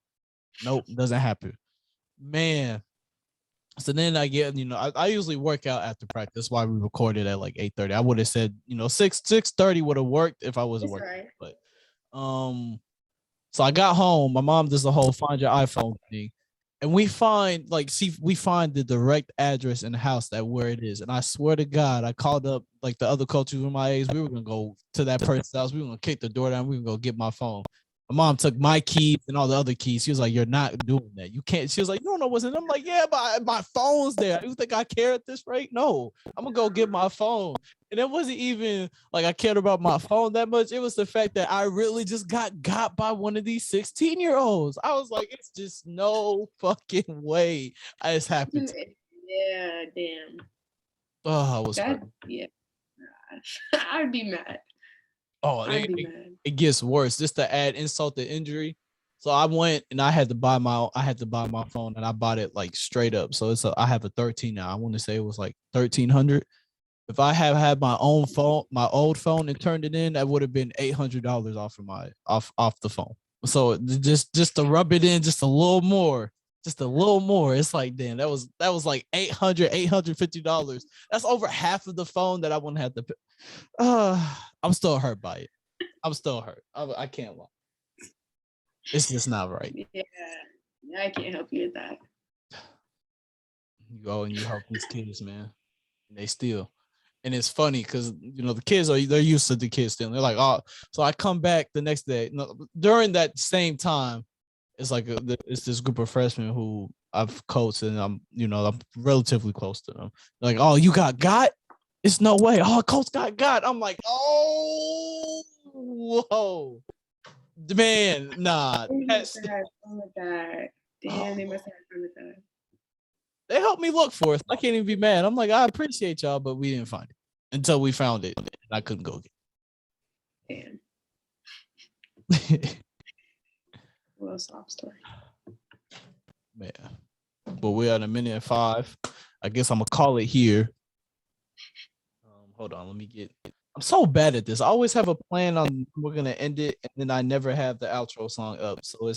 Nope, doesn't happen. Man. So then I get, I usually work out after practice. That's why we recorded at like 8:30. I would have said, 6:30 would have worked if I wasn't working. Right. But so I got home. My mom does the whole find your iPhone thing. And we find the direct address in the house where it is. And I swear to God, I called up like the other coaches with my age. We were gonna go to that person's house. We were gonna kick the door down. We were gonna get my phone. My mom took my keys and all the other keys. She was like, "You're not doing that. You can't." She was like, "You don't know what's in." I'm like, "Yeah, but my phone's there. You think I care at this rate? No, I'm gonna go get my phone." And it wasn't even like I cared about my phone that much. It was the fact that I really just got by one of these 16-year-olds. I was like, it's just no fucking way it's happened. Yeah, damn. Oh, I was hurt. Yeah. I'd be mad. Oh, it gets worse. Just to add insult to injury. So I went and I had to buy my phone, and I bought it like straight up. So I have a 13 now. I want to say it was like 1300. If I have had my own phone, my old phone, and turned it in, that would have been $800 off of off the phone. So just to rub it in just a little more, just a little more. It's like, damn, that was like $850. That's over half of the phone that I wouldn't have to pay. I'm still hurt by it. I'm still hurt. I can't lie. It's just not right. Yeah, I can't help you with that. You go and you help these kids, man. And they steal. And it's funny because the kids they're used to the kids stealing. They're like, oh, so I come back the next day. No, during that same time, it's like it's this group of freshmen who I've coached, and I'm relatively close to them. They're like, oh, you got? It's no way. Oh, coach got. I'm like, oh, whoa, man, nah. They must have had fun with that. Damn, they must have had fun with that. They helped me look for it. I can't even be mad. I'm like, I appreciate y'all, but we didn't find it until we found it, and I couldn't go get Damn. it. A little soft story. Man. But we're at 1:05. I guess I'm gonna call it here. Hold on, let me get. I'm so bad at this. I always have a plan on we're gonna end it, and then I never have the outro song up. So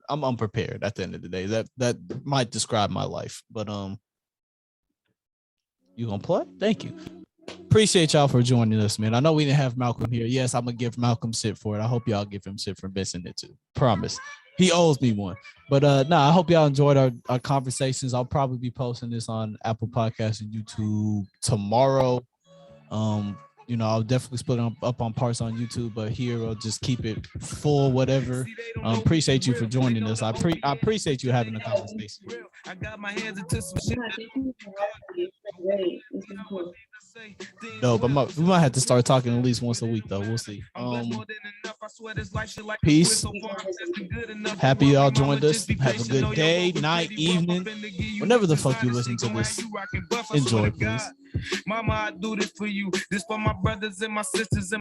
I'm unprepared at the end of the day. That might describe my life. But you gonna play? Thank you. Appreciate y'all for joining us, man. I know we didn't have Malcolm here. Yes, I'm gonna give Malcolm shit for it. I hope y'all give him shit for missing it too. Promise. He owes me one. But I hope y'all enjoyed our conversations. I'll probably be posting this on Apple Podcasts and YouTube tomorrow. I'll definitely split them up on parts on YouTube, but here I'll just keep it full, whatever. Appreciate you for joining us. I appreciate you having a conversation. I got my hands into some shit. No, but we might have to start talking at least once a week, though. We'll see. Peace. Happy y'all joined us. Have a good day, night, evening, whenever the fuck you listen to this. Enjoy, please. Mama, I do this for you. This for my brothers and my sisters and